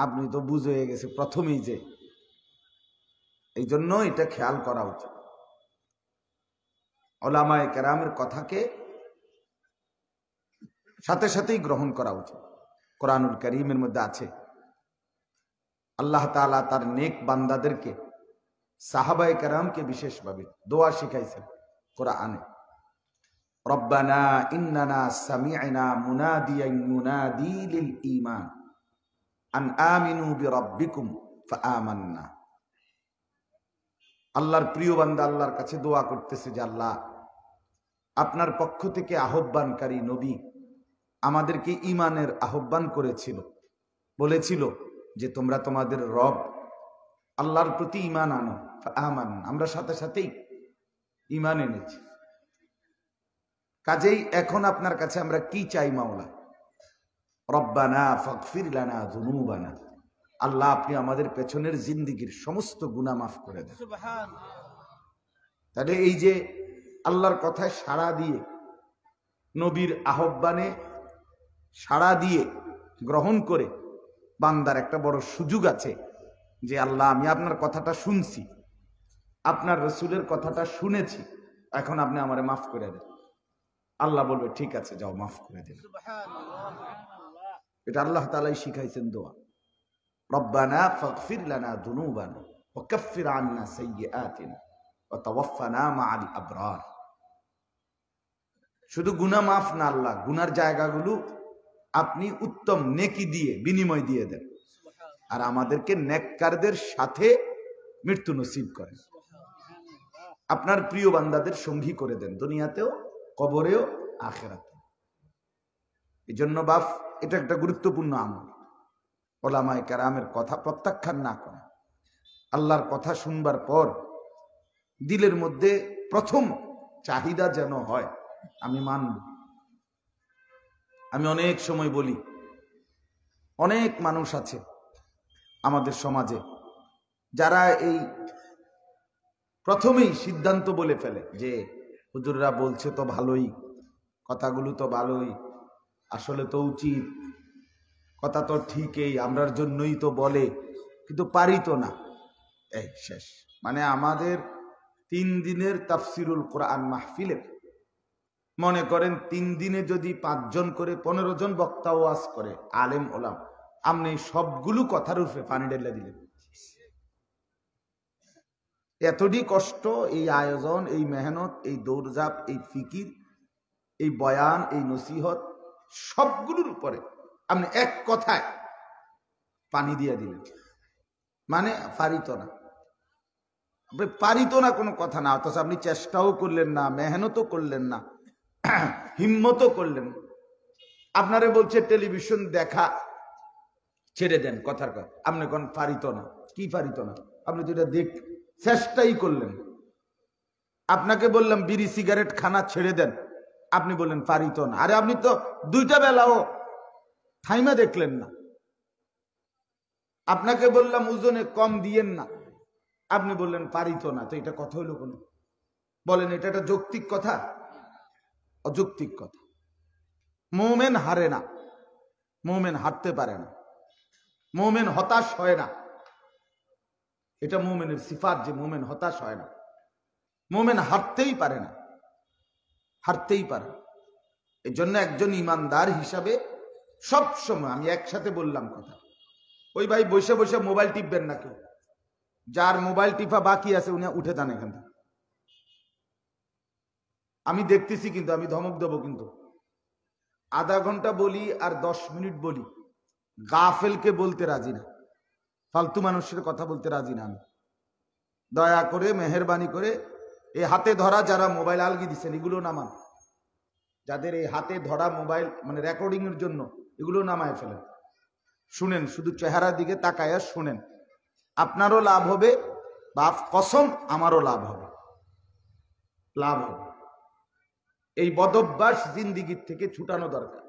আপনি তো বুঝে হয়ে গেছে প্রথমেই যে, এই জন্য এটা খেয়াল করা উচিত। উলামায়ে কেরামের কথাকে সাথে সাথেই গ্রহণ করা উচিত। কোরআনুল কারীমের মধ্যে আছে আল্লাহ তাআলা তার নেক বান্দাদেরকে, সাহাবায়ে কেরামকে বিশেষভাবে দোয়া শিখাইছেন কোরআনে। রব্বানা ইন্নানা সামি'না মুনাদিয়ান ইউনাদি লিল ঈমান আন আমিনু বিরাব্বিকুম ফাআমান্না। আল্লাহর প্রিয় বান্দা আল্লাহর কাছে দোয়া করতেছে যে আল্লাহ, আপনার পক্ষ থেকে আহ্বানকারী নবী আমাদেরকে ঈমানের আহ্বান করেছিল, বলেছিল যে তোমরা তোমাদের রব আল্লাহর প্রতি ঈমান আনো। ফাআমান্না, আমরা সাথে সাথেই ঈমান এনেছি। কাজেই এখন আপনার কাছে আমরা কি চাই মাওলা? রব্বানা ফাগফির লানা যুনুবানা, আল্লাহ আপনি আমাদের পেছনের জিন্দেগীর সমস্ত গুনাহ মাফ করে দেন। তাহলে এই যে আল্লাহর কথায় সাড়া দিয়ে, নবীর আহ্বানে সাড়া দিয়ে গ্রহণ করে বান্দার একটা বড় সুযোগ আছে যে আল্লাহ আমি আপনার কথাটা শুনছি, আপনার রসুলের কথাটা শুনেছি, এখন আপনি আমারে মাফ করে দেন। আল্লাহ বলবে ঠিক আছে যাও মাফ করে দেন। এটা আল্লাহ তাআলাই শিখাইছেন দোয়া। রব্বানা ফাগফির লানা যুনুবানা ওয়া কাফফির আন্না সাইয়্যাতিনা ওয়া তাওয়াফফানা মা'আল আবরার। শুধু গুনাহ মাফ না, আল্লাহ গুনার জায়গাগুলো আপনি উত্তম নেকি দিয়ে বিনিময় দিয়ে দেন, আর আমাদেরকে নেককারদের সাথে মৃত্যু নসিব করেন, আপনার প্রিয় বান্দাদের সঙ্গী করে দেন, দুনিয়াতেও কবরেও আখিরাতে। এই জন্য বাপ এটা একটা গুরুত্বপূর্ণ আমল। উলামায়ে কেরামের কথা প্রত্যাখ্যান না করা, আল্লাহর কথা শুনবার পর দিলের মধ্যে প্রথম চাহিদা যেন হয় আমি মানব। আমি অনেক সময় বলি, অনেক মানুষ আছে আমাদের সমাজে যারা এই প্রথমেই সিদ্ধান্ত বলে ফেলে যে হুজুররা বলছে তো ভালোই, কথাগুলো তো ভালোই, আসলে তো উচিত, কথা তো ঠিকই, আমরার জন্যই তো বলে, কিন্তু পারি তো না। এই শেষ। মানে আমাদের 3 দিনের তাফসিরুল কোরআন মাহফিলের মনে করেন 3 দিনে যদি 5 জন করে 15 জন বক্তা ওয়াজ করে আলেম ওলাম, আপনি সবগুলো কথার উপরে পানি ঢেলে দিলেন। এতটি কষ্ট, এই আয়োজন, এই মেহনত, এই দৌড়ঝাঁপ, এই ফিকির, এই বয়ান, এই নসিহত, সবগুলোর উপরে আপনি এক কথায় পানি দিয়ে দিলেন। মানে পারিত না, পারিত না কোনো কথা না, অথচ আপনি চেষ্টাও করলেন না, মেহনতও করলেন না, হিম্মতও করলেন। আপনারে বলছে টেলিভিশন দেখা ছেড়ে দেন, কথার কথা, আপনি কোন পারিত না। কি পারিত না? আপনি তো এটা দেখ চেষ্টাই করলেন। আপনাকে বললাম বিড়ি সিগারেট খানা ছেড়ে দেন, আপনি বললেন পারিত না। আরে আপনি তো 2টা বেলাও থাইমা দেখলেন না। আপনাকে বললাম ওজনে কম দিয়েন না, আপনি বললেন পারিত না। তো এটা কথা হইল কোন? বলেন এটা একটা যৌক্তিক কথা? অযৌক্তিক কথা। মুমিন হারে না, মুমিন হারতে পারে না, মুমিন হতাশ হয় না। এটা মুমিনের সিফাত যে মুমিন হতাশ হয় না। মুমিন হারতেই পারে না, হারতেই পারে। এই জন্য একজন ইমানদার হিসাবে সব সময়, আমি একসাথে বললাম কথা, ওই ভাই বসে বসে মোবাইল টিপবেন না কেউ। যার মোবাইল টিপা বাকি আছে উনি উঠে যান এখান থেকে। আমি দেখতেছি কিন্তু, আমি ধমক দেবো কিন্তু। আধা ঘন্টা বলি আর 10 মিনিট বলি, গাফেলকে বলতে রাজি না, ফালতু মানুষের কথা বলতে রাজি না আমি। দয়া করে মেহেরবানি করে এই হাতে ধরা যারা মোবাইল আলগি দিচ্ছেন এগুলো নামান, যাদের এই হাতে ধরা মোবাইল মানে রেকর্ডিং এর জন্য, এগুলো নামায় ফেলেন। শুনেন, শুধু চেহারার দিকে তাকায়া শুনেন, আপনারও লাভ হবে, বাপ কসম আমারও লাভ হবে, লাভ হবে। এই বদভ্যাস জিন্দিগির থেকে ছুটানো দরকার।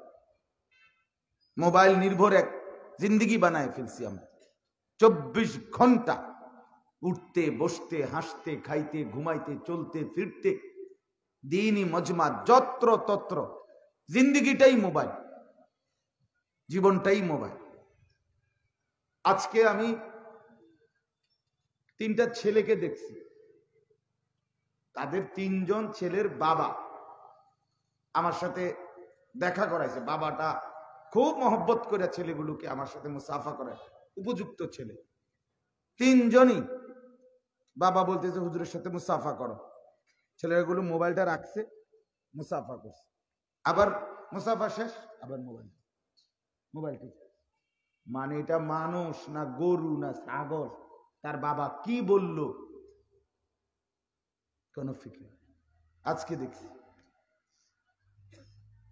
মোবাইল নির্ভর এক জিন্দিগি বানায় ফেলছি আমরা। 24 ঘন্টা উঠতে বসতে, হাসতে, খাইতে, ঘুমাইতে, চলতে ফিরতে, দিনই মজমা, যত্র তত্র জিন্দিগিটাই মোবাইল, জীবনটাই মোবাইল। আজকে আমি 3টা ছেলেকে দেখছি, তাদের 3জন ছেলের বাবা আমার সাথে দেখা করাইছে। বাবাটা খুব মহব্বত করে ছেলেগুলোকে আমার সাথে মুসাফা করায়, উপযুক্ত ছেলে। 3জনই বাবা বলতেছে হুজুরের সাথে মুসাফা করো। ছেলেগুলো মোবাইলটা রাখছে, মুসাফা করছে, আবার মুসাফা শেষ আবার মোবাইল ঠিক। মানে এটা মানুষ না গরু না ছাগল? তার বাবা কি বলল কোন ফিকির। আজকে দেখছি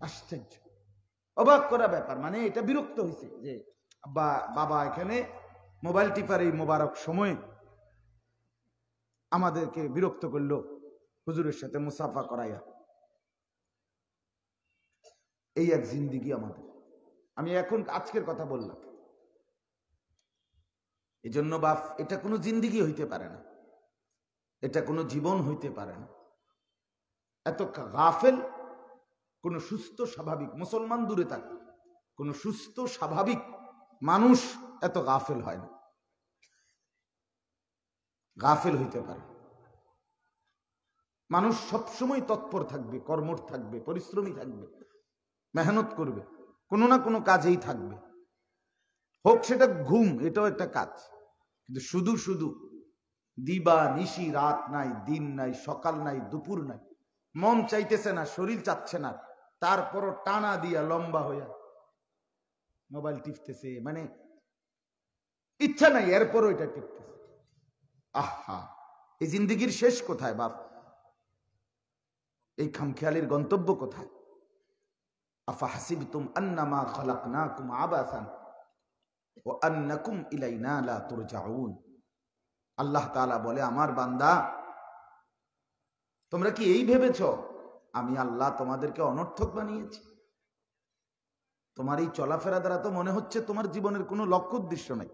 আশ্চর্য, অবাক করা ব্যাপার। মানে এটা বিরক্ত হয়েছে যে বাবা এখানে মোবাইল টিপার এই মোবারক সময়ে আমাদেরকে বিরক্ত করলো হুজুরের সাথে মুসাফা করাইয়া। এই এক জিন্দিগি আমাদের। আমি এখন আজকের কথা বললাম, এই জন্য বাপ এটা কোনো জিন্দিগি হইতে পারে না, এটা কোনো জীবন হইতে পারে না। এত গাফেল কোন সুস্থ স্বাভাবিক মুসলমান দূরে থাকে, কোন সুস্থ স্বাভাবিক মানুষ এত গাফেল হয় না। গাফেল হইতে পারে মানুষ সবসময় তৎপর থাকবে, কর্মঠ থাকবে, পরিশ্রমী থাকবে, মেহনত করবে, কোনো না কোনো কাজেই থাকবে। হোক সেটা ঘুম, এটাও একটা কাজ। কিন্তু শুধু শুধু দিবা নিশি, রাত নাই, দিন নাই, সকাল নাই, দুপুর নাই, মন চাইতেছে না, শরীর চাচ্ছে না, তারপরও টানা দিয়া লম্বা হইয়া মোবাইল টিপতেছে। মানে ইচ্ছা নাই, এরপরও এটা টিপতেছে। আহা, এই জিন্দিগির শেষ কোথায় বাপ? এই খামখেয়ালির গন্তব্য কোথায়? আফা হাসিবতুম আন্নামা খালাকনাকুম আবাসান ওয়া আন্নাকুম ইলাইনা লা তুরজাউন। আল্লাহ তাআলা বলে, আমার বান্দা তোমরা কি এই ভেবেছ আমি আল্লাহ তোমাদেরকে অনর্থক বানিয়েছি? তোমার এই চলাফেরা দ্বারা তো মনে হচ্ছে তোমার জীবনের কোনো লক্ষ্য উদ্দেশ্য নাই,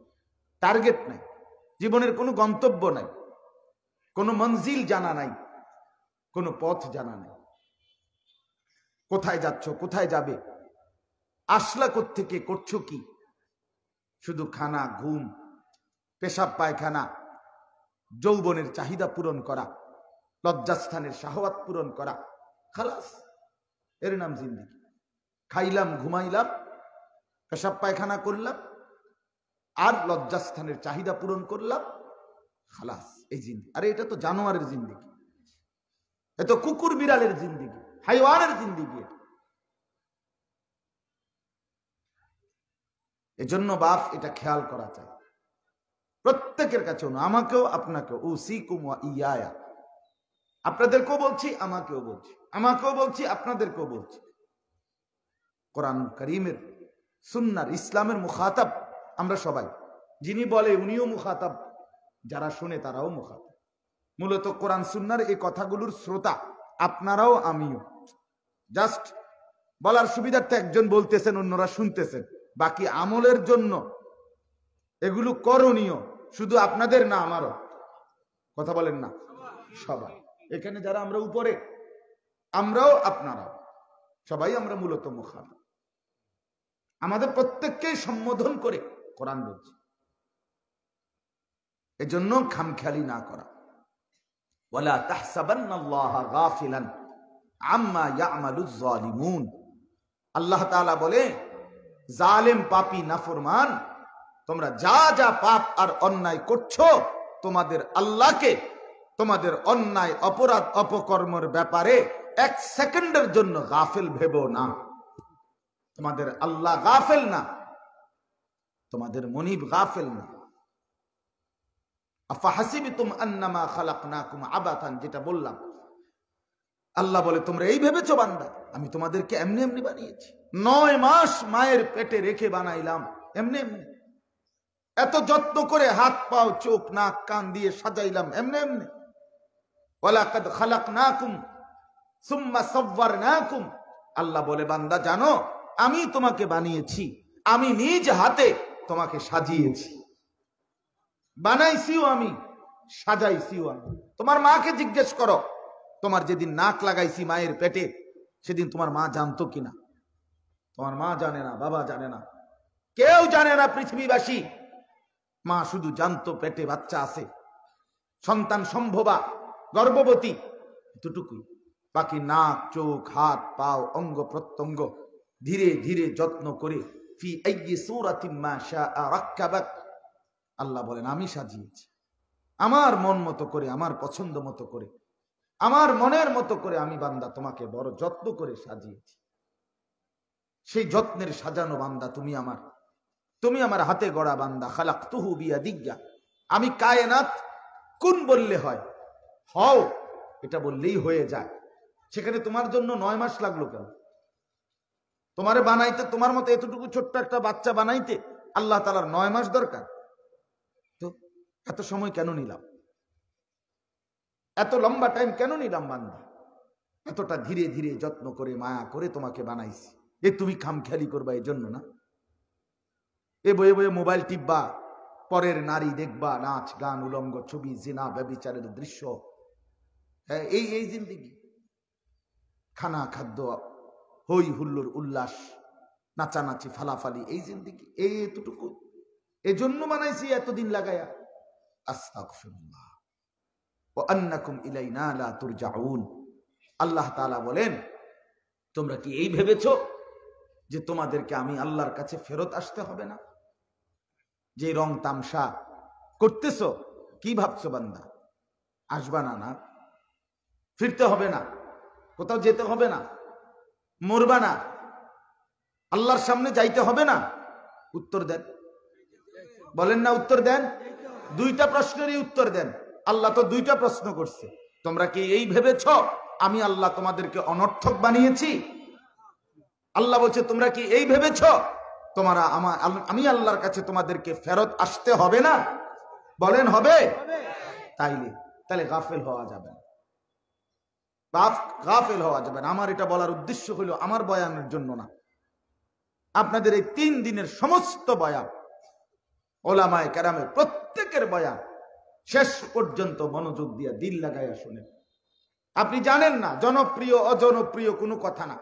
টার্গেট নাই, জীবনের কোনো গন্তব্য নাই, কোনো মঞ্জিল জানা নাই, কোনো পথ জানা নাই। কোথায় যাচ্ছ, কোথায় যাবে, আসলা কোত্থেকে, করছো কি? শুধু খানা, ঘুম, পেশাব পায়খানা, যৌবনের চাহিদা পূরণ করা, লজ্জাস্থানের শাহওয়াত পূরণ করা, খালাস, এর নাম জিন্দেগি। খাইলাম, ঘুমাইলাম, পেশাব পায়খানা করলাম, আর লজ্জাস্থানের চাহিদা পূরণ করলাম, খালাস, এই জিন্দেগি। আরে এটা তো জানোয়ারের জিন্দেগি, এ তো কুকুর বিড়ালের জিন্দেগি, হাইওয়ানের জিন্দেগি। এজন্য বাপ এটা খেয়াল করা চাই প্রত্যেকের কাছে, আমাকেও আপনাকেও। উসিকুম ওয়া ইয়ায়া, আপনাদেরকেও বলছি, আমাকেও বলছি, আমাকেও বলছি, আপনাদেরকেও বলছি। কোরআন কারীমের, সুন্নাহর, ইসলামের মুখাতাব আমরা সবাই। যিনি বলে উনিও মুখাতাব, যারা শুনে তারাও মুখাতাব। মূলত কোরআন সুন্নাহর এই কথাগুলোর শ্রোতা আপনারাও আমিও। জাস্ট বলার সুবিধার্থে একজন বলতেছেন, অন্যরা শুনতেছেন। বাকি আমলের জন্য এগুলো করণীয়, শুধু আপনাদের না, আমারও। কথা বলেন না? সবাই এখানে যারা আমরা উপরে, আমরাও আপনারাও, সবাই আমরা মূলত মুখাতাব। আমাদের প্রত্যেককেই সম্বোধন করে কোরআন বলছে। এজন্য খামখেয়ালি না করা। ওয়ালা তাহসাবান্নাল্লাহা গাফিলান আম্মা ইয়ামালুজ জালিমুন। আল্লাহ তাআলা বলে, জালেম, পাপী, নাফরমান, তোমরা যা যা পাপ আর অন্যায় করছো, তোমাদের আল্লাহকে তোমাদের অন্যায়, অপরাধ, অপকর্মের ব্যাপারে 1 সেকেন্ডের জন্য গাফেল ভেবো না। তোমাদের আল্লাহ গাফেল না, তোমাদের মনিব গাফেল না। আফা হাসিবতুম আন্নামা খালাকনাকুম আবাতান, যেটা বললাম, আল্লাহ বলে তোমরা এই ভেবেছো বান্দা আমি তোমাদেরকে এমনি এমনি বানিয়েছি? 9 মাস মায়ের পেটে রেখে বানাইলাম এমনি এমনি। এত যত্ন করে হাত পাও, চোখ, নাক, কান দিয়ে সাজাইলাম এমনি এমনি। ওয়ালাকাদ খালাকনাকুম সুম্মা সাওয়ারনাকুম। আল্লাহ বলে, বান্দা জানো আমি তোমাকে বানিয়েছি, আমি নিজ হাতে তোমাকে সাজিয়েছি, বানাইছিও আমি, সাজাইছিও আমি। তোমার মাকে জিজ্ঞেস করো, তোমার যেদিন নাক লাগাইছি মায়ের পেটে, সেদিন তোমার মা জানতো কিনা? তোমার মা জানে না, বাবা জানে না, কেউ জানে না পৃথিবীবাসী মা শুধু জানতো পেটে বাচ্চা আছে, সন্তান সম্ভবা, গর্ভবতী, এতটুকুই। বাকি নাক, চোখ, হাত, পাও, অঙ্গ প্রত্যঙ্গ ধীরে ধীরে যত্ন করে ফি আইয়ি সূরাতিন মা শাআ রাক্কাবাক, আল্লাহ বলেন আমি সাজিয়েছি আমার মন মতো করে, আমার পছন্দ মতো করে, আমার মনের মতো করে আমি বান্দা তোমাকে বড় যত্ন করে সাজিয়েছি। সেই যত্নের সাজানো বান্দা তুমি আমার, তুমি আমার হাতে গড়া বান্দা। খালাকতুহু বিয়াদিয়া, আমি কায়নাত কুন বললে হয়, হও এটা বললেই হয়ে যায়। সেখানে তোমার জন্য 9 মাস লাগলো কেন? তোমারে বানাইতে, তোমার মতো এতটুকু ছোট্ট একটা বাচ্চা বানাইতে আল্লাহ তাআলার 9 মাস দরকার? তো এত সময় কেন নিলাম? এত লম্বা টাইম কেন নিলাম বান্দা? এতটা ধীরে ধীরে যত্ন করে মায়া করে তোমাকে বানাইছি, এ তুমি খামখেয়ালি করবা এই জন্য না? এ বয়ে বয়ে মোবাইল টিপবা, পরের নারী দেখবা, নাচ গান উলঙ্গ ছবি, জিনা ব্যভিচারের দৃশ্য, হ্যাঁ এই জিন্দেগি। খানা খাদ্য, হই হুল্লোর উল্লাস, নাচানাচি ফালাফালি, এই জিন্দেগি, এতটুকু এজন্য বানাইছি এতদিন লাগায়া। আস্তাগফিরুল্লাহ ওয়া আন্নাকুম ইলাইনা লা তুরজাউন। আল্লাহ তাআলা বলেন তোমরা কি এই ভেবেছো যে তোমাদেরকে আমি আল্লাহর কাছে ফেরত আসতে হবে না? যে রং তামসা করতেছো, কি ভাবছো বান্দা? আসবা না? না, ফিরতে হবে না, কোথাও যেতে হবে না, মরবা না, আল্লাহর সামনে যাইতে হবে না? উত্তর দেন, বলেন না উত্তর দেন। 2টা প্রশ্নেরই উত্তর দেন। আল্লাহ তো 2টা প্রশ্ন করছে। তোমরা কি এই ভেবেছ আমি আল্লাহ তোমাদেরকে অনর্থক বানিয়েছি? আল্লাহ বলছে তোমরা কি এই ভেবেছ তোমরা আমি আল্লাহর কাছে তোমাদেরকে ফেরত আসতে হবে না? বলেন হবে? তাহলে গাফেল হওয়া যাবে না, গাফেল হওয়া যাবে না। আমার এটা বলার উদ্দেশ্য হলো আমার বয়ানের জন্য না, আপনাদের এই 3 দিনের সমস্ত বয়ান, ওলামায়ে কেরামের প্রত্যেকের বয়ান শেষ পর্যন্ত মনোযোগ দিয়ে দিল লাগাইয়া শুনেন। আপনি জানেন না, জনপ্রিয় অজনপ্রিয় কোনো কথা না,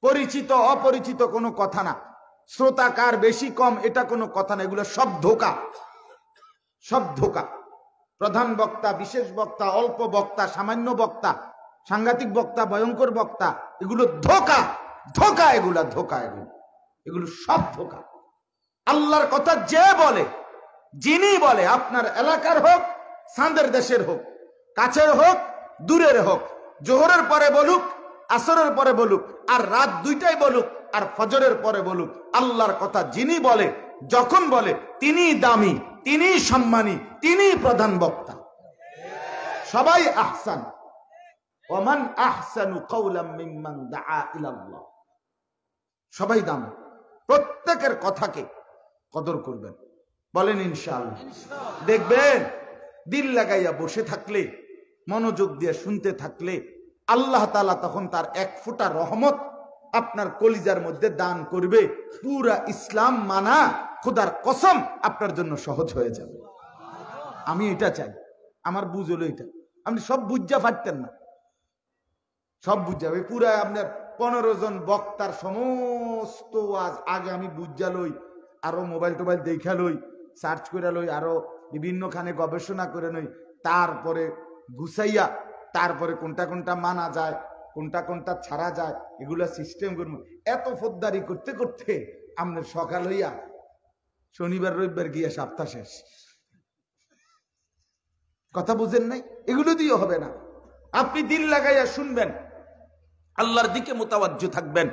পরিচিত অপরিচিত কোনো কথা না, শ্রোতা কার বেশি কম এটা কোনো কথা না, এগুলো সব ধোঁকা, সব ধোঁকা। প্রধান বক্তা, বিশেষ বক্তা, অল্প বক্তা, সামান্য বক্তা, সাংঘাতিক বক্তা, ভয়ঙ্কর বক্তা, এগুলো ধোঁকা, ধোঁকা, এগুলা ধোঁকা, এগুলো সব ধোঁকা। আল্লাহর কথা যে বলে, যিনি বলে, আপনার এলাকার হোক, চাঁদের দেশের হোক, কাছের হোক, দূরের হোক, জোহরের পরে বলুক, আসরের পরে বলুক, আর রাত 2টায় বলুক, আর ফজরের পরে বলুক, আল্লাহর কথা যিনি বলে, যখন বলে, তিনি দামি, তিনি সম্মানী, তিনি প্রধান বক্তা। সবাই আহসান, ওমান আহসানু কাওলাম মিম্মান দাআ ইলাল্লাহ। সবাই দামি, প্রত্যেকের কথাকে কদর করবেন, বলেন ইনশাআল্লাহ। দেখবেন দিল লাগাইয়া বসে থাকলে, মনোযোগ দিয়ে শুনতে থাকলে আল্লাহ তাআলা তখন তার 1 ফোঁটা রহমত আপনার কলিজার মধ্যে দান করবে। পুরা ইসলাম মানা খোদার কসম আপনার জন্য সহজ হয়ে যাবে। আমি এটা চাই, আমার বুঝ হলো এটা। আপনি সব বুঝা পারতেন না, সব বুঝা পুরা আপনার 15 জন বক্তার সমস্ত ওয়াজ আগে আমি বুঝা লই, আরো মোবাইল টোবাইল দেখা লই, সার্চ করে লই, আরো বিভিন্ন খানে গবেষণা করে লই, তারপরে গুছাইয়া, তারপরে কোনটা কোনটা মানা যায়, কোনটা কোনটা ছাড়া যায়, এগুলা সিস্টেম করবো। এত ফোদ্দারি করতে করতে আপনার সকাল হইয়া শনিবার রবিবার গিয়া সপ্তাহ শেষ। কথা বুঝেন নাই? এগুলো দিয়ে হবে না। আপনি দিল লাগাইয়া শুনবেন, আল্লাহর দিকে মুতাওয়াজ্জু থাকবেন,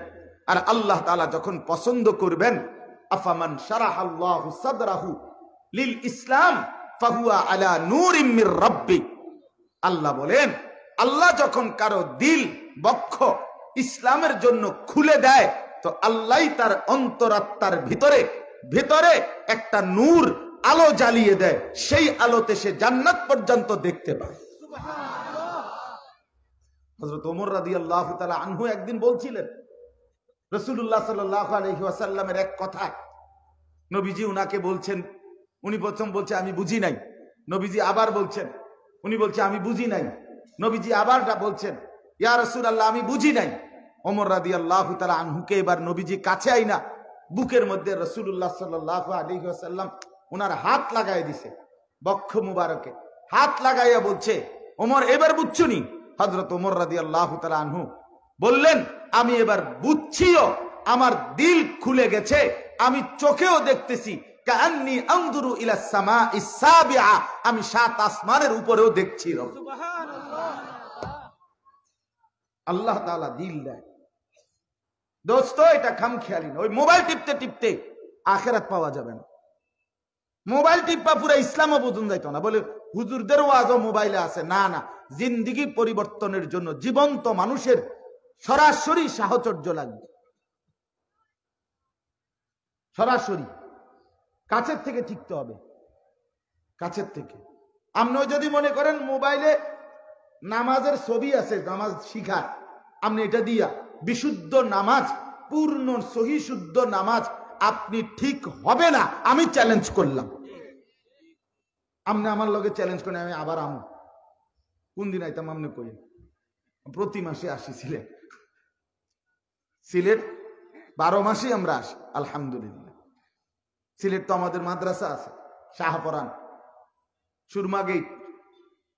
আর আল্লাহ তাআলা যখন পছন্দ করবেন, আফামান শারাহাল্লাহু সাদরাহু লিল ইসলাম ফাহুয়া আলা নূরিম মির রাব্বি। আল্লাহ বলেন, আল্লাহ যখন কারো দিল বক্ষ ইসলামের জন্য খুলে দেয়, তো আল্লাহই তার অন্তরাত্মার ভিতরে ভিতরে একটা নূর, আলো জ্বালিয়ে দেয়, সেই আলোতে সে জান্নাত পর্যন্ত দেখতে পায়। হযরত ওমর রাদিয়াল্লাহু তাআলা আনহু একদিন বলছিলেন, রাসূলুল্লাহ সাল্লাল্লাহু আলাইহি ওয়াসাল্লামের এক কথা নবীজি উনাকে বলছেন, উনি প্রথম বলছে আমি বুঝি নাই, নবীজি আবার বলছেন, উনি বলছে আমি বুঝি নাই, নবীজি আবার বলছেন ইয়া রাসূলুল্লাহ আমি বুঝি নাই। ওমর রাদিয়াল্লাহু তাআলা আনহুকে এবার নবীজি কাছে আইনা বুকের মধ্যে রাসূলুল্লাহ সাল্লাল্লাহু আলাইহি ওয়াসাল্লাম ওনার হাত লাগাই দিছে বক্ষ মুবারকে, হাত লাগাইয়া বলছে, ওমর এবার বুঝছুনি? হযরত ওমর রাদিয়াল্লাহু তাআলা আনহু বললেন, আমি এবার বুঝছিও, আমার দিল খুলে গেছে, আমি চোখেও দেখতেছি, কাআন্নী আনজুরু ইলা সামাইস সাবিআ, আমি 7 আসমানের উপরেও দেখছি। সুবহানাল্লাহ। আল্লাহ তাআলা দিল দেয় দোস্ত, এটা খামখেয়ালি না। ওই মোবাইল টিপতে টিপতে আখিরাত পাওয়া যাবে না। মোবাইল টিপা পুরো ইসলামও বুঝুন যাইতো না, বলে হুজুরদের ওয়াজও মোবাইলে আছে। না না, জিন্দেগি পরিবর্তনের জন্য জীবন্ত মানুষের সরাসরি সাহচর্য লাগবে, সরাসরি কাছের থেকে ঠিকতে হবে, কাছের থেকে। আপনি যদি মনে করেন মোবাইলে নামাজের ছবি আছে, নামাজ শিখা, আপনি এটা দিয়া বিশুদ্ধ নামাজ, পূর্ণ সহি শুদ্ধ নামাজ আপনি ঠিক হবে না, আমি চ্যালেঞ্জ করলাম। আপনি আমার লগে চ্যালেঞ্জ করেন, আমি আবার আমু কোন দিন আইতাম আপনি কই? প্রতি মাসে আসি সিলেট, সিলেট 12 মাসেই আমরা আসি আলহামদুলিল্লাহ। সিলেট তো আমাদের মাদ্রাসা আছে, শাহপরান সুরমা গেট।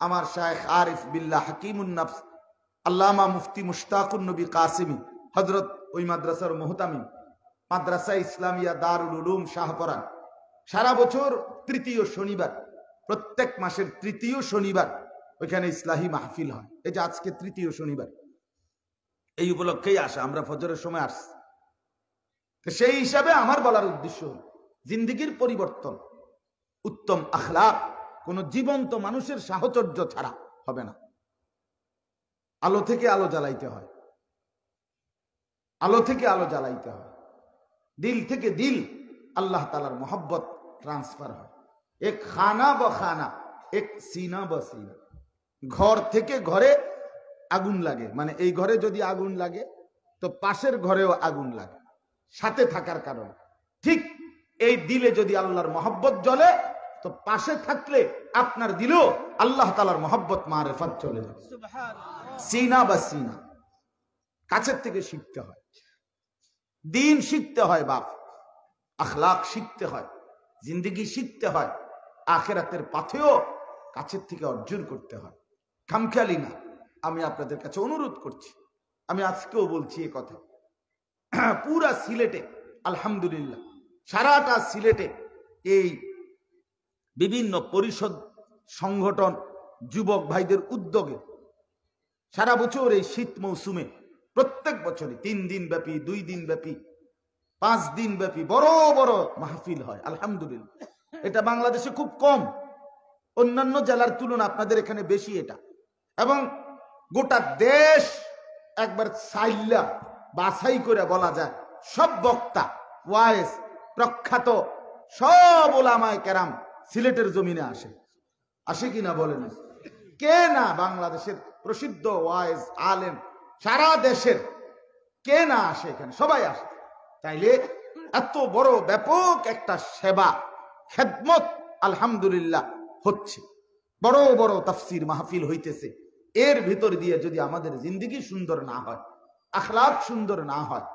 আমার শায়েখ আরিফ বিল্লাহ হাকিমুন নফস আল্লামা মুফতি মুশতাকুন নবী কাসিমি হযরত ওই মাদ্রাসার মুহতামিম, মাদ্রাসা ইসলামিয়া দারুল উলুম শাহপরান। সারা বছর তৃতীয় শনিবার, প্রত্যেক মাসের তৃতীয় শনিবার ওইখানে ইসলাহি মাহফিল হয়। এই যে আজকে তৃতীয় শনিবার, এই উপলক্ষেই আসা, আমরা ফজরের সময় আসছি। সেই হিসাবে আমার বলার উদ্দেশ্য জিন্দেগির পরিবর্তন, উত্তম আখলাক কোন জীবন্ত মানুষের সাহচর্য ছাড়া হবে না। আলো থেকে আলো জ্বালাইতে হয়, আলো থেকে আলো জ্বালাইতে হয়, দিল থেকে দিল আল্লাহ তাআলার মোহব্বত ট্রান্সফার হয়। এক খানা বা খানা, এক সিনা বা সিনা। ঘর থেকে ঘরে আগুন লাগে, মানে এই ঘরে যদি আগুন লাগে তো পাশের ঘরেও আগুন লাগে, সাথে থাকার কারণে। ঠিক এই দিলে যদি আল্লাহর মোহব্বত জ্বলে তো পাশে থাকলে আপনার দিলেও আল্লাহ তাআলার মোহব্বত মারেফাত চলে যাবে। সিনা বা সিনা, কাছের থেকে শিখতে হয়, দিন শিখতে হয়, বাপ আখলাক শিখতে হয়, জিন্দেগি শিখতে হয়, আখিরাতের পাথেও কাছের থেকে অর্জন করতে হয়। খামখেয়ালি না। আমি আপনাদের কাছে অনুরোধ করছি, আমি আজকেও বলছি এ কথা, পুরা সিলেটে আলহামদুলিল্লাহ, সারাটা সিলেটে এই বিভিন্ন পরিষদ সংগঠন যুবক ভাইদের উদ্যোগে সারা বছর এই শীত মৌসুমে প্রত্যেক বছরই 3 দিন ব্যাপী, 2 দিন ব্যাপী, 5 দিন ব্যাপী বড় বড় মাহফিল হয় আলহামদুলিল্লাহ। এটা বাংলাদেশে খুব কম, অন্যান্য জেলার তুলনা আপনাদের এখানে বেশি এটা। এবং গোটা দেশ একবার সাইল্লা বাছাই করে বলা যায়, সব বক্তা ওয়াইজ প্রখ্যাত সব ওলামায়ে কেরাম সিলেটের জমিনে আসে, আসে কিনা বলেন? কে না বাংলাদেশের প্রসিদ্ধ ওয়াইজ আলেম সারা দেশের কে না আসে এখানে? সবাই আসে। তাইলে এত বড় ব্যাপক একটা সেবা খেদমত আলহামদুলিল্লাহ হচ্ছে, বড় বড় তাফসীর মাহফিল হইতেছে। এর ভিতর দিয়ে যদি আমাদের জিন্দেগি সুন্দর না হয়, আখলাক সুন্দর না হয়,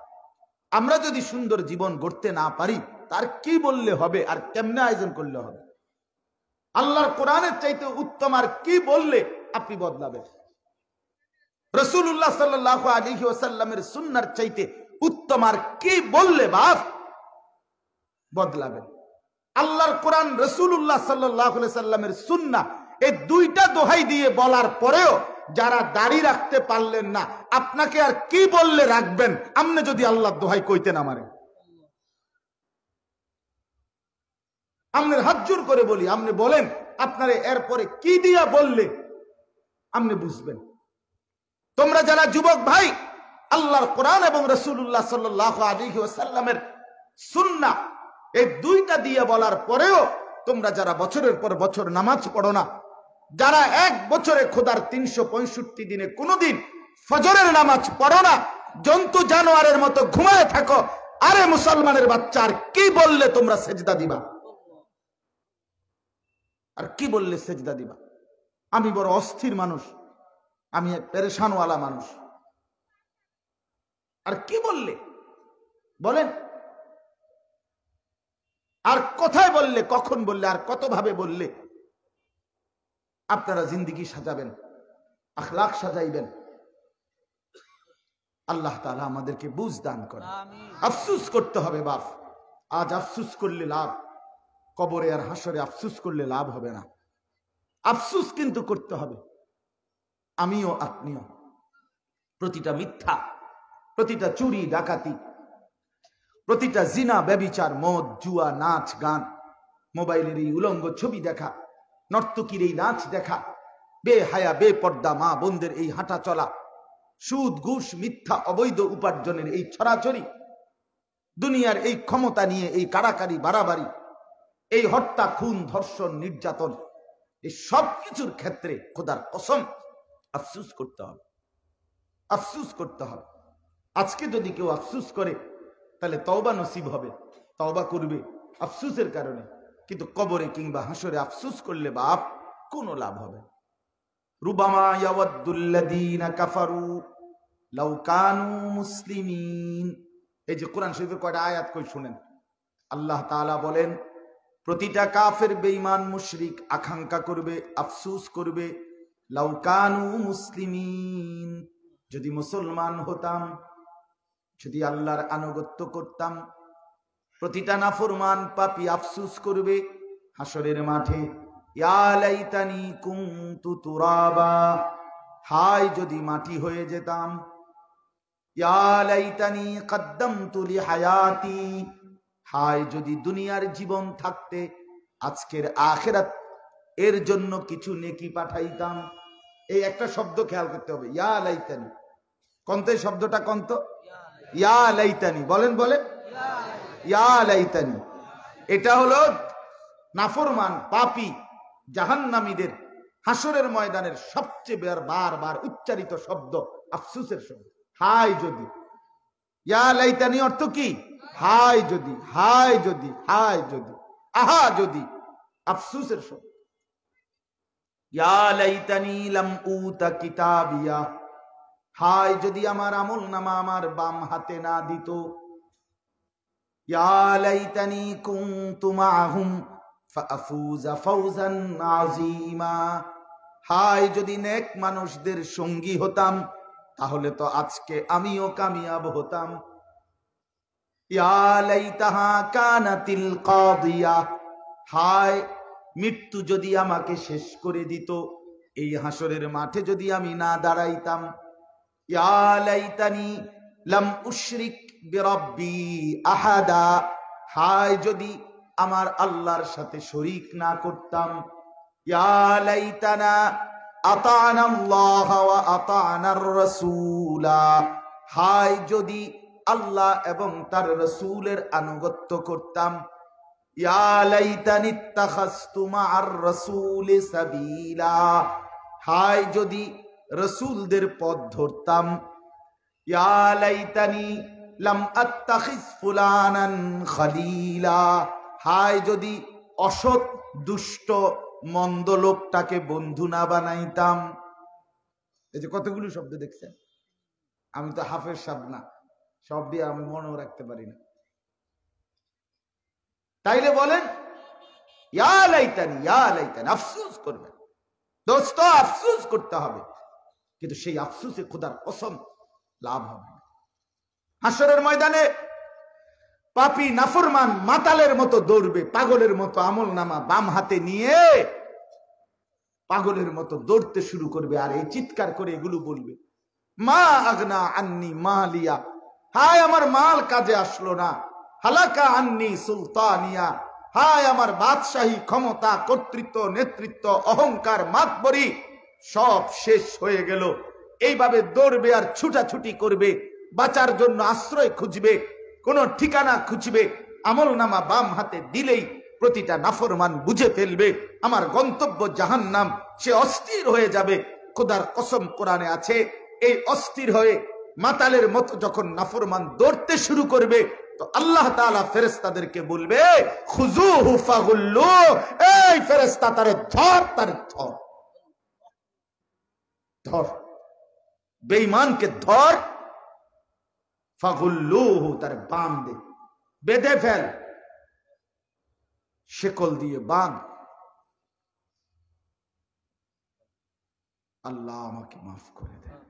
আমরা যদি সুন্দর জীবন গড়তে না পারি, তার কি বললে হবে আর কেমনে আয়োজন করলে হবে? আল্লাহর কোরআনের চাইতে উত্তম আর কি বললে আপনি বদলাবেন? রাসূলুল্লাহ সাল্লাল্লাহু আলাইহি ওয়াসাল্লামের সুন্নাহর চাইতে উত্তম আর কি বললে বাপ বদলাবেন? আল্লাহর কোরআন, রাসূলুল্লাহ সাল্লাল্লাহু আলাইহি ওয়াসাল্লামের সুন্নাহ, এই দুইটা দোহাই দিয়ে বলার পরেও যারা দাড়ি রাখতে পারলেন না, আপনাকে আর কি বললে রাখবেন? আপনি যদি আল্লাহর দোহাই কইতে না মারেন। আপনার হাত জোর করে বলি, আপনি বলেন আপনারে এরপরে কি দিয়া বললে আপনি বুঝবেন? তোমরা যারা যুবক ভাই, আল্লাহর কোরআন এবং রাসূলুল্লাহ সাল্লাল্লাহু আলাইহি ওয়াসাল্লামের সুন্নাহ এই দুইটা দিয়ে বলার পরেও তোমরা যারা বছরের পর বছর নামাজ পড়ো না, যারা এক বছরে খোদার 365 দিনে কোনোদিন ফজরের নামাজ পড়ো না, জন্তু জানোয়ারের মতো ঘুমায় থাকো, আরে মুসলমানের বাচ্চা আর কি বললে তোমরা সেজদা দিবা? আর কি বললে সেজদা দিবা? আমি বড় অস্থির মানুষ, আমি এক পেরেশানওয়ালা মানুষ, আর কি বললে বলেন? আর কোথায় বললে, কখন বললে, আর কত ভাবে বললে আপনারা জিন্দেগি সাজাবেন, আখলাক সাজাইবেন। আল্লাহ তাআলা আমাদেরকে বুঝ দান করেন। আফসুস করতে হবে বাপ। আজ আফসুস করলে লাভ, কবরে আর হাসরে আফসুস করলে লাভ হবে না। আফসুস কিন্তু করতে হবে, আমিও আপনিও। প্রতিটা মিথ্যা, প্রতিটা চুরি ডাকাতি, প্রতিটা জিনা ব্যভিচার, মদ জুয়া, নাচ গান, মোবাইলের এই উলঙ্গ ছবি দেখা, নর্তকীর এই নাচ দেখা, বেহায়া বেপর্দা মা বোনদের এই হাঁটা চলা, সুদ ঘুষ মিথ্যা অবৈধ উপার্জনের এই ছড়াছড়ি, দুনিয়ার এই ক্ষমতা নিয়ে এই কাড়াকাড়ি বাড়াবাড়ি, এই হত্যা খুন ধর্ষণ নির্যাতন, এই সব কিছুর ক্ষেত্রে খোদার কসম আফসুস করতে হবে, আফসুস করতে হবে। আজকে যদি কেউ আফসুস করে তাহলে তওবা নসিব হবে, তওবা করবে আফসুসের কারণে। কিন্তু কবরে কিংবা হাসরে আফসুস করলে বাপ কোনো লাভ হবে। রুবামা ইয়াওয়াদ্দুল্লাযীনা কাফারু লাউ কানু মুসলিমিন। এই যে কোরআন শরীফের কয়টা আয়াত কই শুনেন। আল্লাহ তাআলা বলেন প্রতিটা কাফের বেঈমান মুশরিক আকাঙ্ক্ষা করবে, আফসুস করবে, লাউ কানু মুসলিমিন, যদি মুসলমান হতাম, যদি আল্লাহর আনুগত্য করতাম। প্রতিটা নাফরমান পাপী আফসুস করবে হাসরের মাঠে, ইয়া লাইতানি কুনতু তুরাবা, হায় যদি মাটি হয়ে যেতাম। ইয়া লাইতানি কদ্দামতু লিহায়াতি, হায় যদি দুনিয়ার জীবন থাকতে আজকের আখিরাত এর জন্য কিছু নেকি পাঠাইতাম। এই একটা শব্দ খেয়াল করতে হবে, ইয়া লাইতানি। কন্ত এই শব্দটা কন্ত, ইয়া লাইতানি বলেন, বলে ইয়া লাইতানি। এটা হলো নাফরমান পাপী জাহান্নামীদের হাসরের ময়দানের সবচেয়ে বারবার উচ্চারিত শব্দ, আফসুসের শব্দ। হায় যদি, ইয়া লাইতানি অর্থ কি? হায় যদি, হায় যদি, হায় যদি, আহা যদি, আফসুসের শব্দ। ইয়া লাইতানি লাম উতা কিতাবিয়া, হায় যদি আমার আমল নামা আমার বাম হাতে না দিত। ইয়া লাইতানি কুনতু মাআহুম ফাআফুযা ফাওজান আযীমা, হায় যদি নেক মানুষদের সঙ্গী হতাম তাহলে তো আজকে আমিও কামিয়াব হতাম। ইয়া লাইতাহা কানাতিল কাদিয়া, হায় মৃত্যু যদি আমাকে শেষ করে দিত, এই হাসরের মাঠে যদি আমি না দাঁড়াইতাম। ইয়া লাইতানি লাম উশরিক বিরাব্বি আহাদা, হায় যদি আমার আল্লাহর সাথে শরীক না করতাম। ইয়া লাইতানা আতানা আল্লাহ ওয়া আতানার রাসূলা, হায় যদি আল্লাহ এবং তার রাসূলের আনুগত্য করতাম। ইয়া লাইতানি ইত্তাখাযতু মা'আর রাসূলি সাবিলা, হায় যদি রাসূলদের পথ ধরতাম। ইয়া লাইতানি লাম আত্তাখিজ ফুলানান খলিলা, হায় যদি অসৎ দুষ্ট মন্দ লোকটাকে বন্ধু না বানাইতাম। এই যে কতগুলো শব্দ দেখছেন, আমি তো হাফেজ সাহেব না, সব দিয়ে আমি মনেও রাখতে পারি না। তাইলে বলেন ইয়া লাইতানি, ইয়া লাইতানি, আফসোস করবেন দোস্ত, আফসোস করতে হবে। কিন্তু সেই আফসোসে খোদার কসম লাভ হবে না। হাসরের ময়দানে পাপী নাফরমান মাতালের মতো দৌড়বে, পাগলের মতো আমল নামা বাম হাতে নিয়ে পাগলের মতো দৌড়তে শুরু করবে, আর এই চিৎকার করে এগুলো বলবে, মা আগনা আন্নি মালিয়া, হায় আমার মাল কাজে আসলো না। হালাকা আন্নি সুলতানিয়া, হায় আমার বাদশাহী ক্ষমতা কর্তৃত্ব নেতৃত্ব অহংকার মাতবরি সব শেষ হয়ে গেল। এইভাবে দৌড়বে আর ছুটাছুটি করবে, বাঁচার জন্য আশ্রয় খুঁজবে, কোন ঠিকানা খুঁজবে। আমল নামা বাম হাতে দিলেই প্রতিটা নাফরমান বুঝে ফেলবে আমার গন্তব্য জাহান্নাম, সে অস্থির হয়ে যাবে। খোদার কসম কোরআনে আছে, এই অস্থির হয়ে মাতালের মতো যখন নাফরমান দৌড়তে শুরু করবে তো আল্লাহ তাআলা ফেরেশতাদেরকে বলবে, খুযুহু ফাগুল্লু, এই ফেরেশতা তারে ধর, তারে ধর, ধর বেঈমানকে ধর, ফাগুল্লুহু তারে বাঁধ দে, বেঁধে ফেল। শেকল দিয়ে বাঁধ। আল্লাহ আমাকে মাফ করে দেন।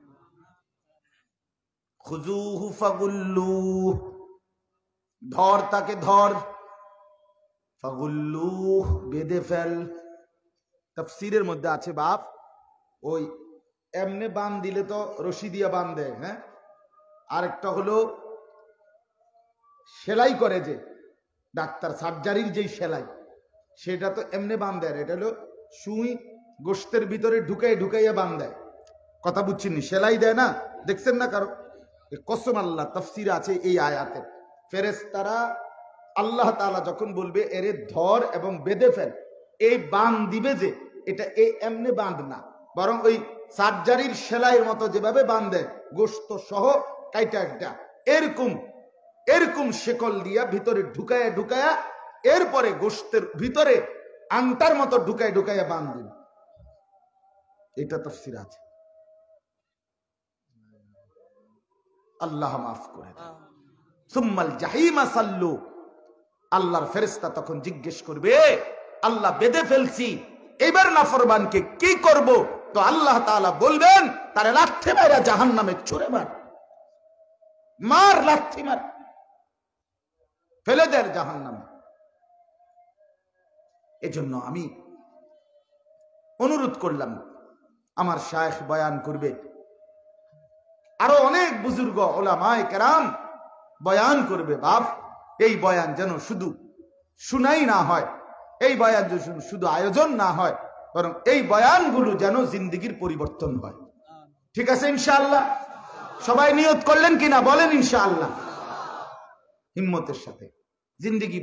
খুযুহু ফাগুল্লুহ, ধর তাকে ধর, ফাগুল্লুহ বেঁধে ফেল। তাফসীরের মধ্যে আছে বাপ, ওই এমনে বান দিলে তো রশি দিয়ে বান দেয়, হ্যাঁ, আরেকটা হলো সেলাই করে যে ডাক্তার সার্জারির যেই সেলাই, সেটা তো এমনে বান দেয়, এটা হলো সুই গোশতের ভিতরে ঢুকাইয়া বান দেয়। কথা বুঝছেন? সেলাই দেয় না, দেখছেন না কারো? কসম আল্লাহ, তাফসীরে আছে এই আয়াতে, ফেরেশতারা আল্লাহ তাআলা যখন বলবে এরে ধর এবং বেঁধে ফেল, এই বান দিবে যে এটা এই এমনি বাঁধ না, বরং ওই সার্জারির সেলাইয়ের মতো যেভাবে বাঁধে গোশত সহ কাইটা একটা, এরকম শেকল দিয়া ভিতরে ঢুকায়া এরপরে গোশতের ভিতরে আংটার মতো ঢুকায়া বাঁধ দিন। এটা তাফসীর আছে। আল্লাহ মাফ করে দেন। সুম্মাল জাহিমা সাল্লু, আল্লাহর ফেরেশতা তখন জিজ্ঞেস করবে, আল্লাহ বেঁধে ফেলছি, এবার নাফরমানকে কি করব? তো আল্লাহ তাআলা বলবেন, তারে লাথি মাইরা জাহান্নামে ছুঁড়ে মার, লাথি মার, ফেলে দেয় জাহান্নামে। এজন্য আমি অনুরোধ করলাম, আমার শায়েখ বয়ান করবে, আরো অনেক বুজুর্গ ওলামায়ে কেরাম বয়ান করবে। বাপ, এই বয়ান যেন শুধু শুনাই না হয়, এই বয়ান যেন শুধু আয়োজন না হয়, বরং এই বয়ানগুলো যেন জিন্দেগির পরিবর্তন হয়। ঠিক আছে ইনশাআল্লাহ? সবাই নিয়ত করলেন কিনা বলেন ইনশাআল্লাহ? হিম্মতের সাথে জিন্দেগি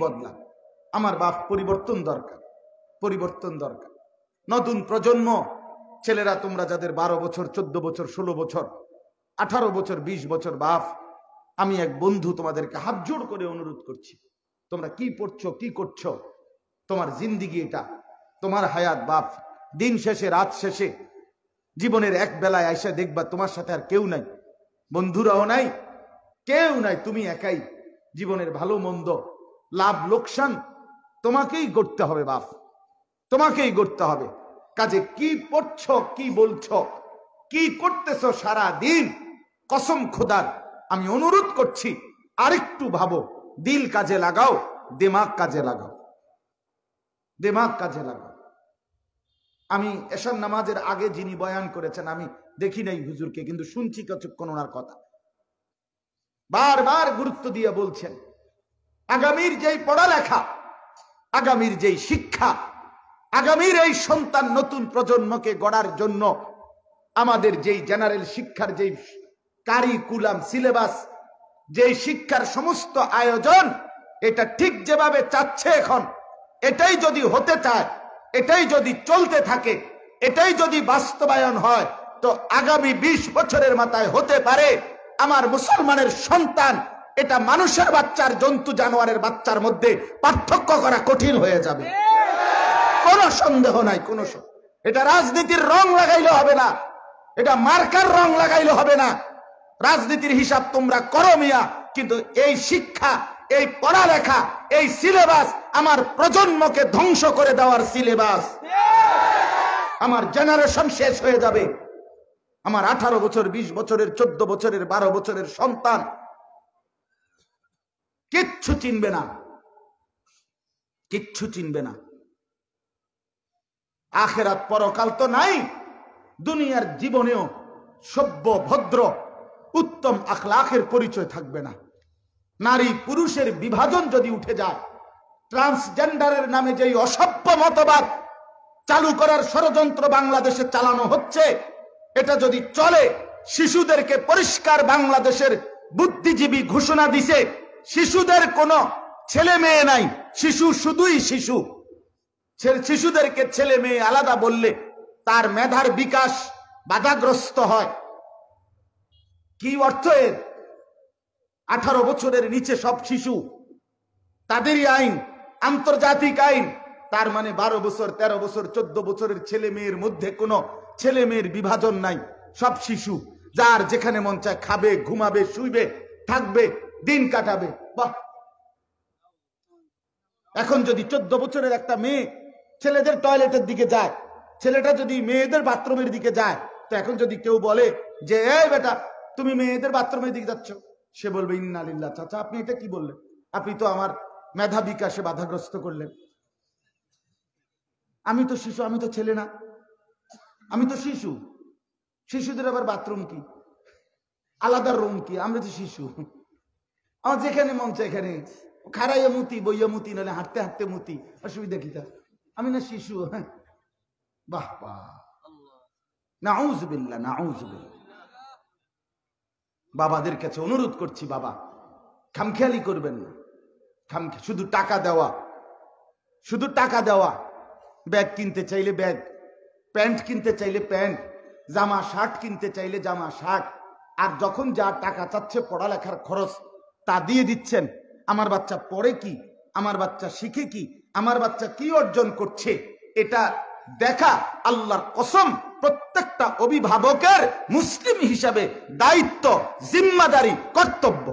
বদলান। আমার বাপ, পরিবর্তন দরকার। নতুন প্রজন্ম ছেলেরা, তোমরা যাদের 12 বছর, 14 বছর, 16 বছর, 18 বছর, 20 বছর, বাপ, আমি এক বন্ধু তোমাদেরকে হাত জোড় করে অনুরোধ করছি, তোমরা কি পড়ছো, কি করছো, তোমার জিন্দিগি এটা, তোমার হায়াত বাপ। দিন শেষে, রাত শেষে, জীবনের এক বেলায় আইসা দেখবা তোমার সাথে আর কেউ নাই, বন্ধুরাও নাই, কেউ নাই, তুমি একাই। জীবনের ভালো মন্দ, লাভ লোকসান তোমাকেই গড়তে হবে বাপ, তোমাকেই গড়তে হবে। কাজে কি পড়ছো, কি বলছো, কি করতেছো সারা দিন, কসম খোদার আমি অনুরোধ করছি আরেকটু ভাবো, দিল কাজে লাগাও, দিমাগ কাজে লাগাও। আমি এশার নামাজের আগে যিনি বয়ান করেছেন, আমি দেখি নাই হুজুরকে, কিন্তু শুনছি কতক্ষণ ওনার কথা, বারবার গুরুত্ব দিয়ে বলছেন আগামীর যেই পড়ালেখা, আগামীর যেই শিক্ষা, আগামীর এই সন্তান নতুন প্রজন্মকে গড়ার জন্য আমাদের যেই জেনারেল শিক্ষার যেই কারিকুলাম, সিলেবাস, যেই শিক্ষার সমস্ত আয়োজন, এটা ঠিক যেভাবে চাচ্ছে এখন, এটাই যদি হতে চায়, এটাই যদি চলতে থাকে, এটাই যদি বাস্তবায়ন হয়, তো আগামী 20 বছরের মাথায় হতে পারে আমার মুসলমানের সন্তান, এটা মানুষের বাচ্চার, জন্তু জানোয়ারের বাচ্চার মধ্যে পার্থক্য করা কঠিন হয়ে যাবে। কোনো সন্দেহ নাই, এটা রাজনীতির রং লাগাইলে হবে না, এটা মার্কার রং লাগাইলে হবে না। রাজনীতির হিসাব তোমরা করো মিয়া, কিন্তু এই শিক্ষা, এই পড়ালেখা, এই সিলেবাস আমার প্রজন্মকে ধ্বংস করে দেওয়ার সিলেবাস। আমার জেনারেশন শেষ হয়ে যাবে। আমার 18 বছর, 20 বছরের, 14 বছরের, 12 বছরের সন্তান কিচ্ছু চিনবে না। আখেরাত পরকাল তো নাই, দুনিয়ার জীবনেও সভ্য, ভদ্র, উত্তম আখলাকের পরিচয় থাকবে না। নারী পুরুষের বিভাজন যদি উঠে যায়, ট্রান্সজেন্ডারের নামে যেই অসভ্য মতবাদ চালু করার ষড়যন্ত্র বাংলাদেশে চালানো হচ্ছে, এটা যদি চলে, শিশুদেরকে পরিষ্কার বাংলাদেশের বুদ্ধিজীবী ঘোষণা দিছে, শিশুদের কোনো ছেলে মেয়ে নাই, শিশু শুধুই শিশু। শিশুদেরকে ছেলে মেয়ে আলাদা বললে তার মেধার বিকাশ বাধাগ্রস্ত হয়। কি অর্থ এর? 18 বছরের নিচে সব শিশু, তাদেরই আইন, আন্তর্জাতিক আইন। তার মানে 12 বছর, 13 বছর, 14 বছরের ছেলে মেয়ের মধ্যে কোনো ছেলে মেয়ের বিভাজন নাই, সব শিশু, যার যেখানে মন চায় খাবে, ঘুমাবে, শুইবে, থাকবে, দিন কাটাবে। বাহ, এখন যদি 14 বছরের একটা মেয়ে ছেলেদের টয়লেটের দিকে যায়, ছেলেটা যদি মেয়েদের বাথরুমের দিকে যায়, তো এখন যদি কেউ বলে যে এই বেটা তুমি মেয়েদের বাথরুমের দিকে যাচ্ছ, সে বলবে ইন্না লিল্লাহ। চাচা আপনি এটা কি বললেন? আপনি তো আমার মেধা বিকাশে বাধাগ্রস্ত করলেন। আমি তো শিশু, আমি তো ছেলে না, আমি তো শিশু। শিশুদের আবার বাথরুম কি, আলাদা রুম কি? আমরা তো শিশু, আমার যেখানে মন চায় এখানে খাড়াইয়া মুতি, বইয়া মুতি, নাহলে হাঁটতে হাঁটতে মুতি, অসুবিধা কি? আমি না শিশু? হ্যাঁ, বাহ বাহ, নাউযুবিল্লাহ নাউযুবিল্লাহ। বাবাদের কাছে অনুরোধ করছি, বাবা খামখেয়ালি করবেন না। শুধু টাকা দেওয়া, শুধু টাকা দেওয়া। ব্যাগ কিনতে চাইলে ব্যাগ, প্যান্ট কিনতে চাইলে প্যান্ট, জামা শার্ট কিনতে চাইলে জামা শার্ট, আর যখন যা টাকা চাচ্ছে পড়ালেখার খরচ তা দিয়ে দিচ্ছেন। আমার বাচ্চা পড়ে কি, আমার বাচ্চা শিখে কি, আমার বাচ্চা কি অর্জন করছে, এটা দেখা আল্লাহর কসম প্রত্যেকটা অভিভাবকের মুসলিম হিসাবে দায়িত্ব, জিম্মাদারি, কর্তব্য।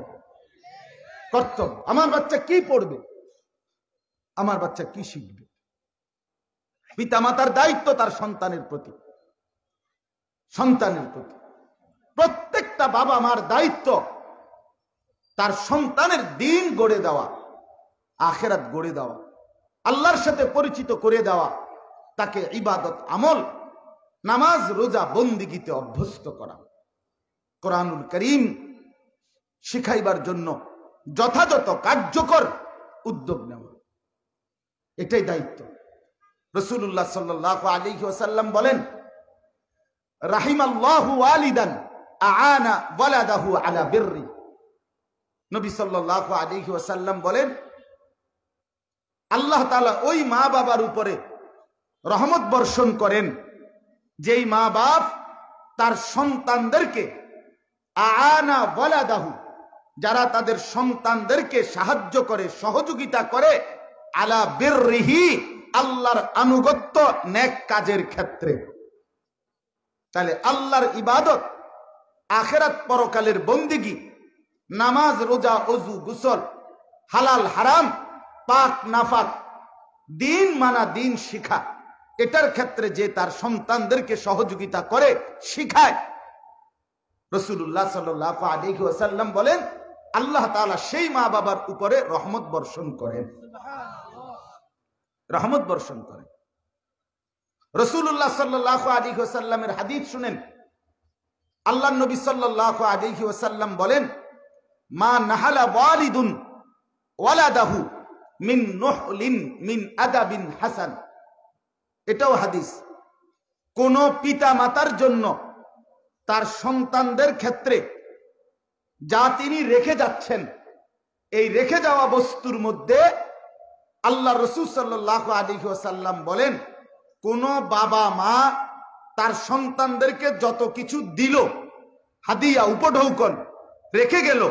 কর্তব্য। আমার বাচ্চা কি পড়বে, আমার বাচ্চা কি শিখবে, পিতামাতার দায়িত্ব তার সন্তানের প্রতি, সন্তানের প্রতি। প্রত্যেকটা বাবা মার দায়িত্ব তার সন্তানের দিন গড়ে দেওয়া, আখিরাত গড়ে দেওয়া, আল্লাহর সাথে পরিচিত করে দেওয়া, তাকে ইবাদত আমল, নামাজ রোজা বন্দিগিতে অভ্যস্ত করা, কোরআনুল কারীম শিখাইবার জন্য যথাযথ কার্যকর উদ্যোগ নেওয়া, এটাই দায়িত্ব। রাসূলুল্লাহ সাল্লাল্লাহু আলাইহি ওয়াসাল্লাম বলেন, রাহিমাল্লাহু ওয়ালিদান আআনা ওয়ালাদাহু আলা বিররি। নবী সাল্লাল্লাহু আলাইহি ওয়াসাল্লাম বলেন, আল্লাহ তাআলা ওই মা বাবার উপরে রহমত বর্ষণ করেন যেই মা বাপ তার সন্তানদেরকে, আআনা ওয়ালাদাহু, যারা তাদের সন্তানদেরকে সাহায্য করে, সহযোগিতা করে, আলা বিররিহি, আল্লাহর আনুগত্য নেক কাজের ক্ষেত্রে। তাহলে আল্লাহর ইবাদত, আখিরাত পরকালের বন্দেগী, নামাজ রোজা ওযু গোসল, হালাল হারাম, পাক নাফাক, দিন মানা দিন শিখা, এটার ক্ষেত্রে যে তার সন্তানদেরকে সহযোগিতা করে, শিখায়, রাসূলুল্লাহ সাল্লাল্লাহু আলাইহি ওয়াসাল্লাম বলেন আল্লাহ তাআলা সেই মা বাবার উপরে রহমত বর্ষণ করেন, রহমত বর্ষণ করেন। রাসূলুল্লাহ সাল্লাল্লাহু আলাইহি ওয়াসাল্লামের হাদিস শুনেন, আল্লাহর নবী সাল্লাল্লাহু আলাইহি ওয়াসাল্লাম বলেন, মা নাহালা ওয়ালিদুন ওয়ালাদাহু মিন নুহলিন মিন আদাবিন হাসান। এটাও হাদিস। কোন পিতা মাতার জন্য তার সন্তানদের ক্ষেত্রে যা তিনি রেখে যাচ্ছেন, এই রেখে যাওয়া বস্তুর মধ্যে আল্লাহ রাসূল সাল্লাল্লাহু আলাইহি ওয়াসাল্লাম বলেন, কোন বাবা মা তার সন্তানদেরকে যত কিছু দিল, হাদিয়া উপঢৌকন রেখে গেল,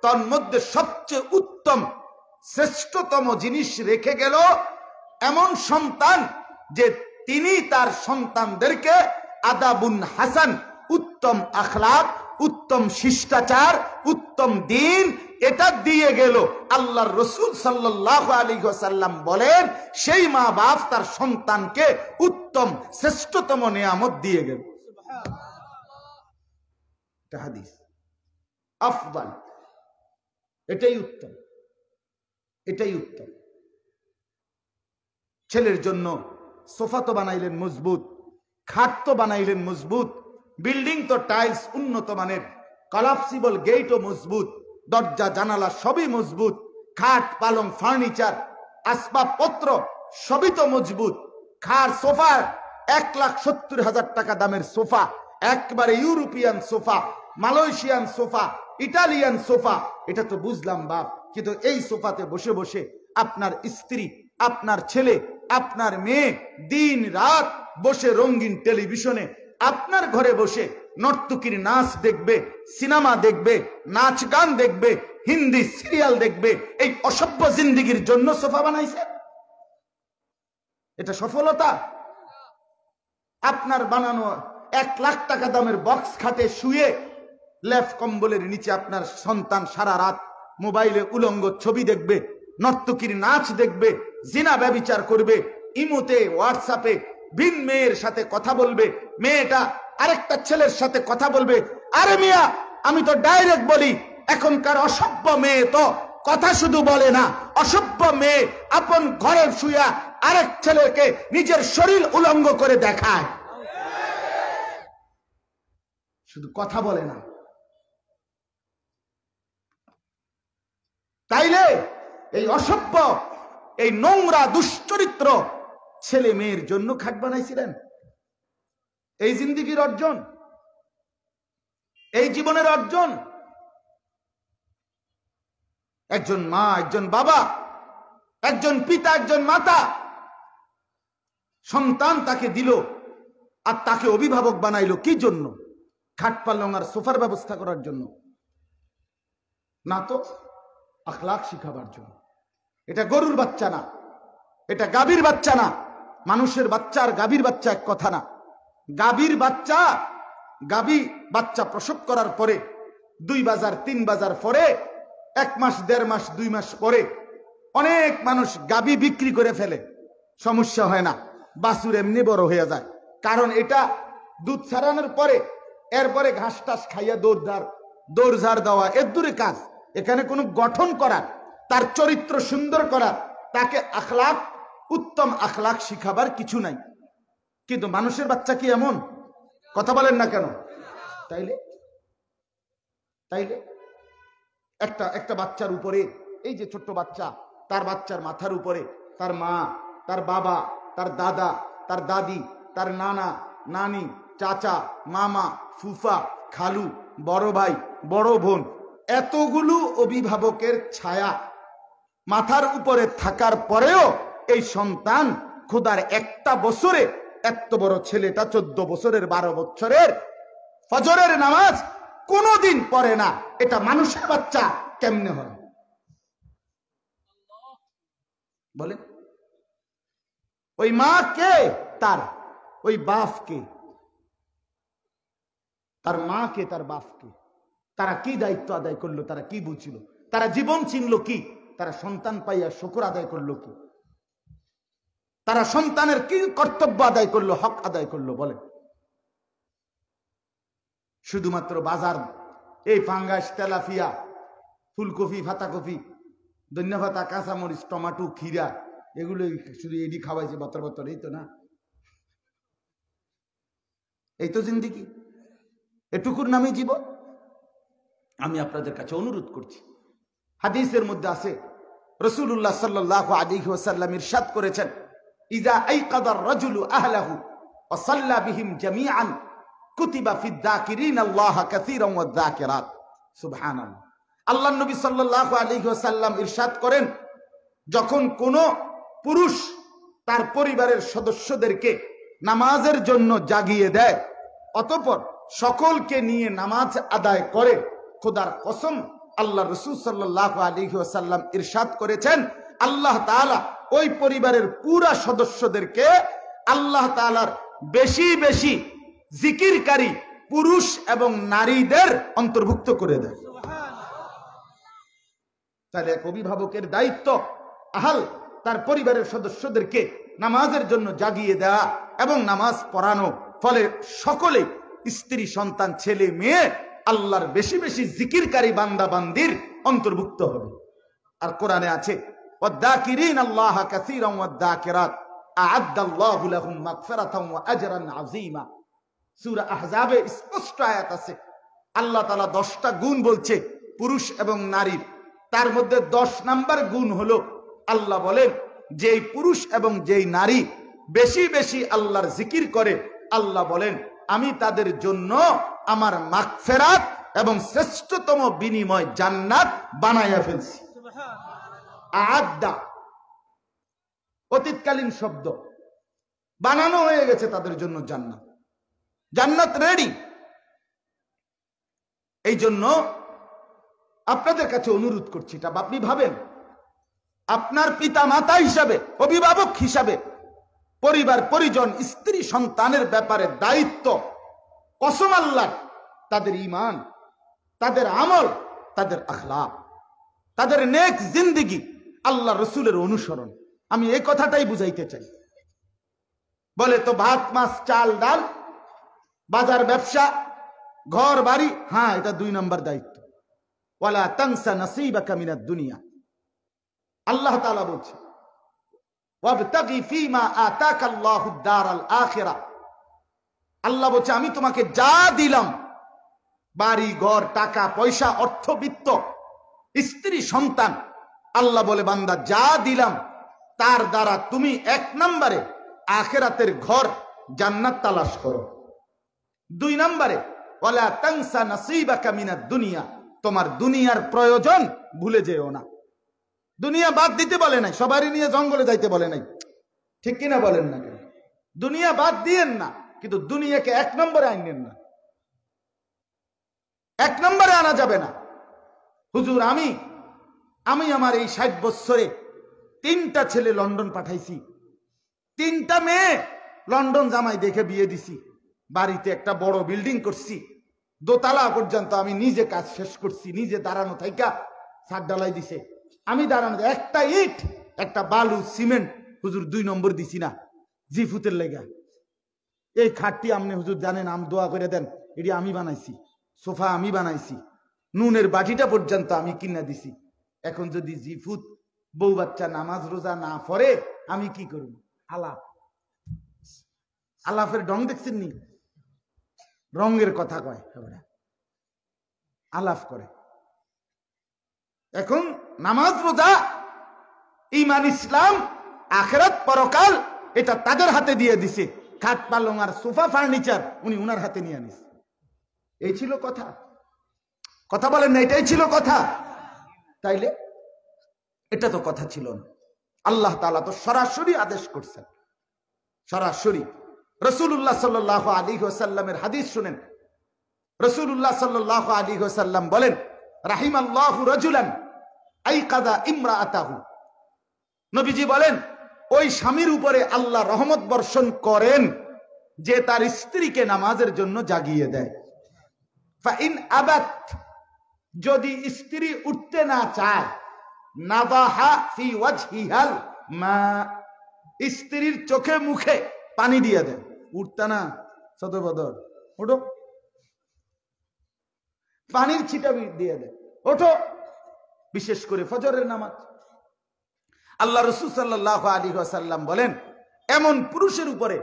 তার মধ্যে সবচেয়ে উত্তম শ্রেষ্ঠতম জিনিস রেখে গেল এমন সন্তান যে তিনি তার সন্তানদেরকে আদাবুন হাসান, উত্তম আখলাক, উত্তম শিষ্টাচার, উত্তম দিন, এটা দিয়ে গেল। আল্লাহর রাসূল সাল্লাল্লাহু আলাইহি ওয়াসাল্লাম বলেন, সেই মা বাপ তার সন্তানকে উত্তম শ্রেষ্ঠতম নিয়ামত দিয়ে গেল। এটা হাদিস। আফদাল, এটাই উত্তম, এটাই উত্তম। ছেলের জন্য সোফা তো বানাইলেন মজবুত, খাট তো বানাইলেন মজবুত, বিল্ডিং তো টাইলস উন্নত মানের, কলাপসিবল গেটও মজবুত, দরজা জানালা সবই মজবুত, খাট পালং ফার্নিচার আসবাবপত্র সবই তো মজবুত। খাট সোফার 1,70,000 টাকা দামের সোফা, একবারে European sofa, Malaysian sofa, Italian sofa, এটা তো বুঝলাম বাপ, কিন্তু এই সোফাতে বসে বসে আপনার স্ত্রী, আপনার ছেলে, আপনার মেয়ে দিন রাত বসে রঙিন টেলিভিশনে আপনার ঘরে বসে নর্তকীর নাচ দেখবে, সিনেমা দেখবে, নাচ গান দেখবে, হিন্দি সিরিয়াল দেখবে। এই অসভ্য জিন্দেগির জন্য সোফা বানাইছে? এটা সফলতা? আপনার বানানো 1 লাখ টাকা দামের বক্স খাটে শুয়ে লেফ কম্বলের নিচে আপনার সন্তান সারা রাত মোবাইলে উলঙ্গ ছবি দেখবে, নর্তকীর নাচ দেখবে, জিনা ব্যভিচার করবে, ইমোতে হোয়াটসঅ্যাপে ভিন মেয়ের সাথে কথা বলবে, মেয়েটা আরেকটা ছেলের সাথে কথা বলবে। আরে মিয়া, আমি তো ডাইরেক্ট বলি, এখনকার অসভ্য মেয়ে তো কথা শুধু বলে না, অসভ্য মেয়ে আপন ঘরে শুয়া আরেক ছেলেকে নিজের শরীর উলঙ্গ করে দেখায়, শুধু কথা বলে না। তাইলে এই অসভ্য, এই নোংরা দুশ্চরিত্র ছেলে মেয়ের জন্য খাট বানাইছিলেন। এই জিন্দেগির অর্জন, এই জীবনের অর্জন। একজন মা, একজন বাবা, একজন পিতা, একজন মাতা সন্তান তাকে দিল আর তাকে অভিভাবক বানাইলো কি জন্য? খাট পালং আর সোফার ব্যবস্থা করার জন্য না তো, আখলাক শিখাবার জন্য। এটা গরুর বাচ্চা না, এটা গাভীর বাচ্চা না। মানুষের বাচ্চা আর গাভীর বাচ্চা এক কথা না। গাভীর বাচ্চা, গাভী বাচ্চা প্রসব করার পরে 2 বাজার 3 বাজার পরে 1 মাস 1.5 মাস 2 মাস পরে অনেক মানুষ গাভী বিক্রি করে ফেলে, সমস্যা হয় না, বাছুর এমনি বড় হয়ে যায়। কারণ এটা দুধ ছাড়ানোর পরে এরপরে ঘাস টাস খাইয়া দৌড়ঝাড় দেওয়া এর দূরে কাজ। এখানে কোনো গঠন করা, তার চরিত্র সুন্দর করা, তাকে আখলাক, উত্তম আখলাক শিখাবার কিছু নাই। কিন্তু মানুষের বাচ্চা কি এমন? কথা বলেন না কেন? তাইলে একটা বাচ্চার উপরে, এই যে ছোট্ট বাচ্চা, তার বাচ্চার মাথার উপরে তার মা, তার বাবা, তার দাদা, তার দাদি, তার নানা নানি, চাচা, মামা, ফুফা, খালু, বড় ভাই, বড় বোন, এতগুলো অভিভাবকের ছায়া মাথার উপরে থাকার পরেও এই সন্তান খোদার একটা বছরে এত বড় ছেলেটা 14 বছরের 12 বছরের ফজরের নামাজ কোনদিন পড়ে না। এটা মানুষের বাচ্চা কেমনে হয় বলে? ওই মা কে? তার ওই বাপ কে? তার মা কে? তার বাপ কে? তারা কি দায়িত্ব আদায় করলো? তারা কি বুঝছিল? তারা জীবন চিনলো কি? তারা সন্তান পাইয়া শুকর আদায় করলো কি? তারা সন্তানের কি কর্তব্য আদায় করলো, হক আদায় করলো বলে? শুধুমাত্র বাজার, এই ফাঙ্গাস, তেলাফিয়া, ফুলকপি, ফাতাকপি, ধনিয়া পাতা, কাঁচামরিচ, টমাটো, খিরা, এগুলো শুধু এডি খাওয়াইছে বতর বতর, এই তো না? এই তো জিন্দেগি, এটুকুর নামে জীবন। আমি আপনাদের কাছে অনুরোধ করছি, হাদিসের মধ্যে আছে রাসূলুল্লাহ সাল্লাল্লাহু আলাইহি ওয়াসাল্লাম ইরশাদ করেছেন, ইযা আইকাদার রাজুলু আহলাহু ওয়া সাল্লা বিহিম জামিআন কুতিবা ফিদ যাকিরিন আল্লাহ কাসীরান ওয়াজ যাকিরাত। সুবহানাল্লাহ। আল্লাহর নবী সাল্লাল্লাহু আলাইহি ওয়াসাল্লাম ইরশাদ করেন, যখন কোন পুরুষ তার পরিবারের সদস্যদেরকে নামাজের জন্য জাগিয়ে দেয়, অতঃপর সকলকে নিয়ে নামাজ আদায় করে, খোদার কসম আল্লাহ রাসূল সাল্লাল্লাহু আলাইহি ওয়াসাল্লাম ইরশাদ করেছেন, আল্লাহ তাআলা ওই পরিবারের পুরা সদস্যদেরকে আল্লাহ তাআলার বেশি বেশি জিকিরকারী পুরুষ এবং নারীদের অন্তর্ভুক্ত করে দেয়। তাহলে এক অভিভাবকের দায়িত্ব আহাল তার পরিবারের সদস্যদেরকে নামাজের জন্য জাগিয়ে দেওয়া এবং নামাজ পড়ানো, ফলে সকলে স্ত্রী, সন্তান, ছেলে মেয়ে আল্লাহর বেশি বেশি জিকিরকারী বান্দা বান্দির অন্তর্ভুক্ত হবে। আর কোরআনে আছে, ওয়াদ্দাকিরিন আল্লাহ কাসীরান ওয়াদ্দাকিরাত আ'আদ্দাল্লাহু লাহুম মাগফিরাতান ওয়া আজরান আযীমা। সূরা আহজাবে স্পষ্ট আয়াত আছে, আল্লাহ তাআলা 10টা গুণ বলছে পুরুষ এবং নারীর। তার মধ্যে 10 নাম্বার গুণ হলো, আল্লাহ বলেন যেই পুরুষ এবং যেই নারী বেশি বেশি আল্লাহর জিকির করে, আল্লাহ বলেন আমি তাদের জন্য আমার মাগফিরাত এবং শ্রেষ্ঠতম বিনিময় জান্নাত বানায়া ফেলছি। আ'আদ্দা অতীতকালীন শব্দ, বানানো হয়ে গেছে তাদের জন্য জান্নাত, জান্নাত রেডি। এই জন্য আপনাদের কাছে অনুরোধ করছি, এটা আপনি ভাবেন, আপনার পিতা মাতা হিসাবে, অভিভাবক হিসাবে পরিবার পরিজন, স্ত্রী সন্তানের ব্যাপারে দায়িত্ব, কসম আল্লাহ, তাদের ঈমান, তাদের আমল, তাদের আখলাক, তাদের নেক জিন্দেগি আল্লাহ রসুলের অনুসরণ। আমি এই কথাটাই বুঝাইতে চাই। বলে তো ভাত মাছ চাল ডাল, বাজার ব্যবসা, ঘর বাড়ি, হ্যাঁ এটা 2 নম্বর দায়িত্ব। ওয়ালা তানসা নাসিবাকা মিনাদ দুনিয়া। আল্লাহ তাআলা বলছে ওয়াবতাগি ফীমা আতাকাল্লাহুদ দারাল আখিরা। আল্লাহ বলছে আমি তোমাকে যা দিলাম, বাড়ি ঘর টাকা পয়সা অর্থবিত্ত স্ত্রী সন্তান, আল্লাহ বলে বান্দা যা দিলাম তার দ্বারা তুমি 1 নম্বরে আখিরাতের ঘর জান্নাত তালাশ করো। 2 নম্বরে ওয়ালা তানসা নাসিবাকা মিনাদ দুনিয়া, তোমার দুনিয়ার প্রয়োজন ভুলে যেও না। দুনিয়া বাদ দিতে বলে নাই, সবারই নিয়ে জঙ্গলে যাইতে বলে নাই, ঠিক কিনা বলেন না? দুনিয়া বাদ দিয়েন না, কিন্তু দুনিয়াকে 1 নম্বরে আনেন না। 1 নম্বরে আনা যাবে না। হুজুর আমি আমার এই 60 বছরে 3টা ছেলে লন্ডন পাঠাইছি, 3টা মেয়ে লন্ডন জামাই দেখে বিয়ে দিছি, বাড়িতে একটা বড় বিল্ডিং করছি, দোতলা পর্যন্ত আমি নিজে কাজ শেষ করছি, নিজে দাঁড়ানো থাইকা ছাদ ঢালাই দিছে, আমি দাঁড়ানো, একটা ইট একটা বালু সিমেন্ট হুজুর 2 নম্বর দিছি না জিফুতের লেগা। এই খাটটি আপনি হুজুর জানেন, আম দোয়া করে দেন, এটি আমি বানাইছি, সোফা আমি বানাইছি, নুনের বাটিটা পর্যন্ত আমি কিনা দিছি। এখন যদি জিফুত বউ বাচ্চা নামাজ রোজা না পড়ে আমি কি করব? আলাপ, আলাপের ঢং দেখছেন নি? রঙের কথা কয়, আলাপ করে। এখন নামাজ রোজা ঈমান ইসলাম আখিরাত পরকাল এটা তাদের হাতে দিয়ে দিছে। খাট পালং আর সোফা ফার্নিচার উনি উনার হাতে নিয়ে আনিস। এই ছিল কথা? কথা বলেন না, এটাই ছিল কথা? তাইলে এটা তো কথা ছিল না। আল্লাহ তাআলা তো সরাসরি আদেশ করছেন, সরাসরি। রাসূলুল্লাহ সাল্লাল্লাহু আলাইহি ওয়াসাল্লামের হাদিস শুনেন। রাসূলুল্লাহ সাল্লাল্লাহু আলাইহি ওয়াসাল্লাম বলেন রাহিমাল্লাহু রাজুলান আইকাযা ইমরাআতাহু। নবীজি বলেন ওই স্বামীর উপরে আল্লাহ রহমত বর্ষণ করেন যে তার স্ত্রীকে নামাজের জন্য জাগিয়ে দেয়। ফাইন আবাত, যদি স্ত্রী উঠতে না চায়, নাদাহা ফি ওয়াজহিহাল মা, স্ত্রীর চোখে মুখে পানি দিয়ে দেন। উঠতা না সদর বদর, ওঠো, পানির ছিটা দিয়ে দেন, ওঠো। বিশেষ করে ফজরের নামাজ। আল্লাহ রাসূল সাল্লাল্লাহু আলাইহি ওয়াসাল্লাম বলেন এমন পুরুষের উপরে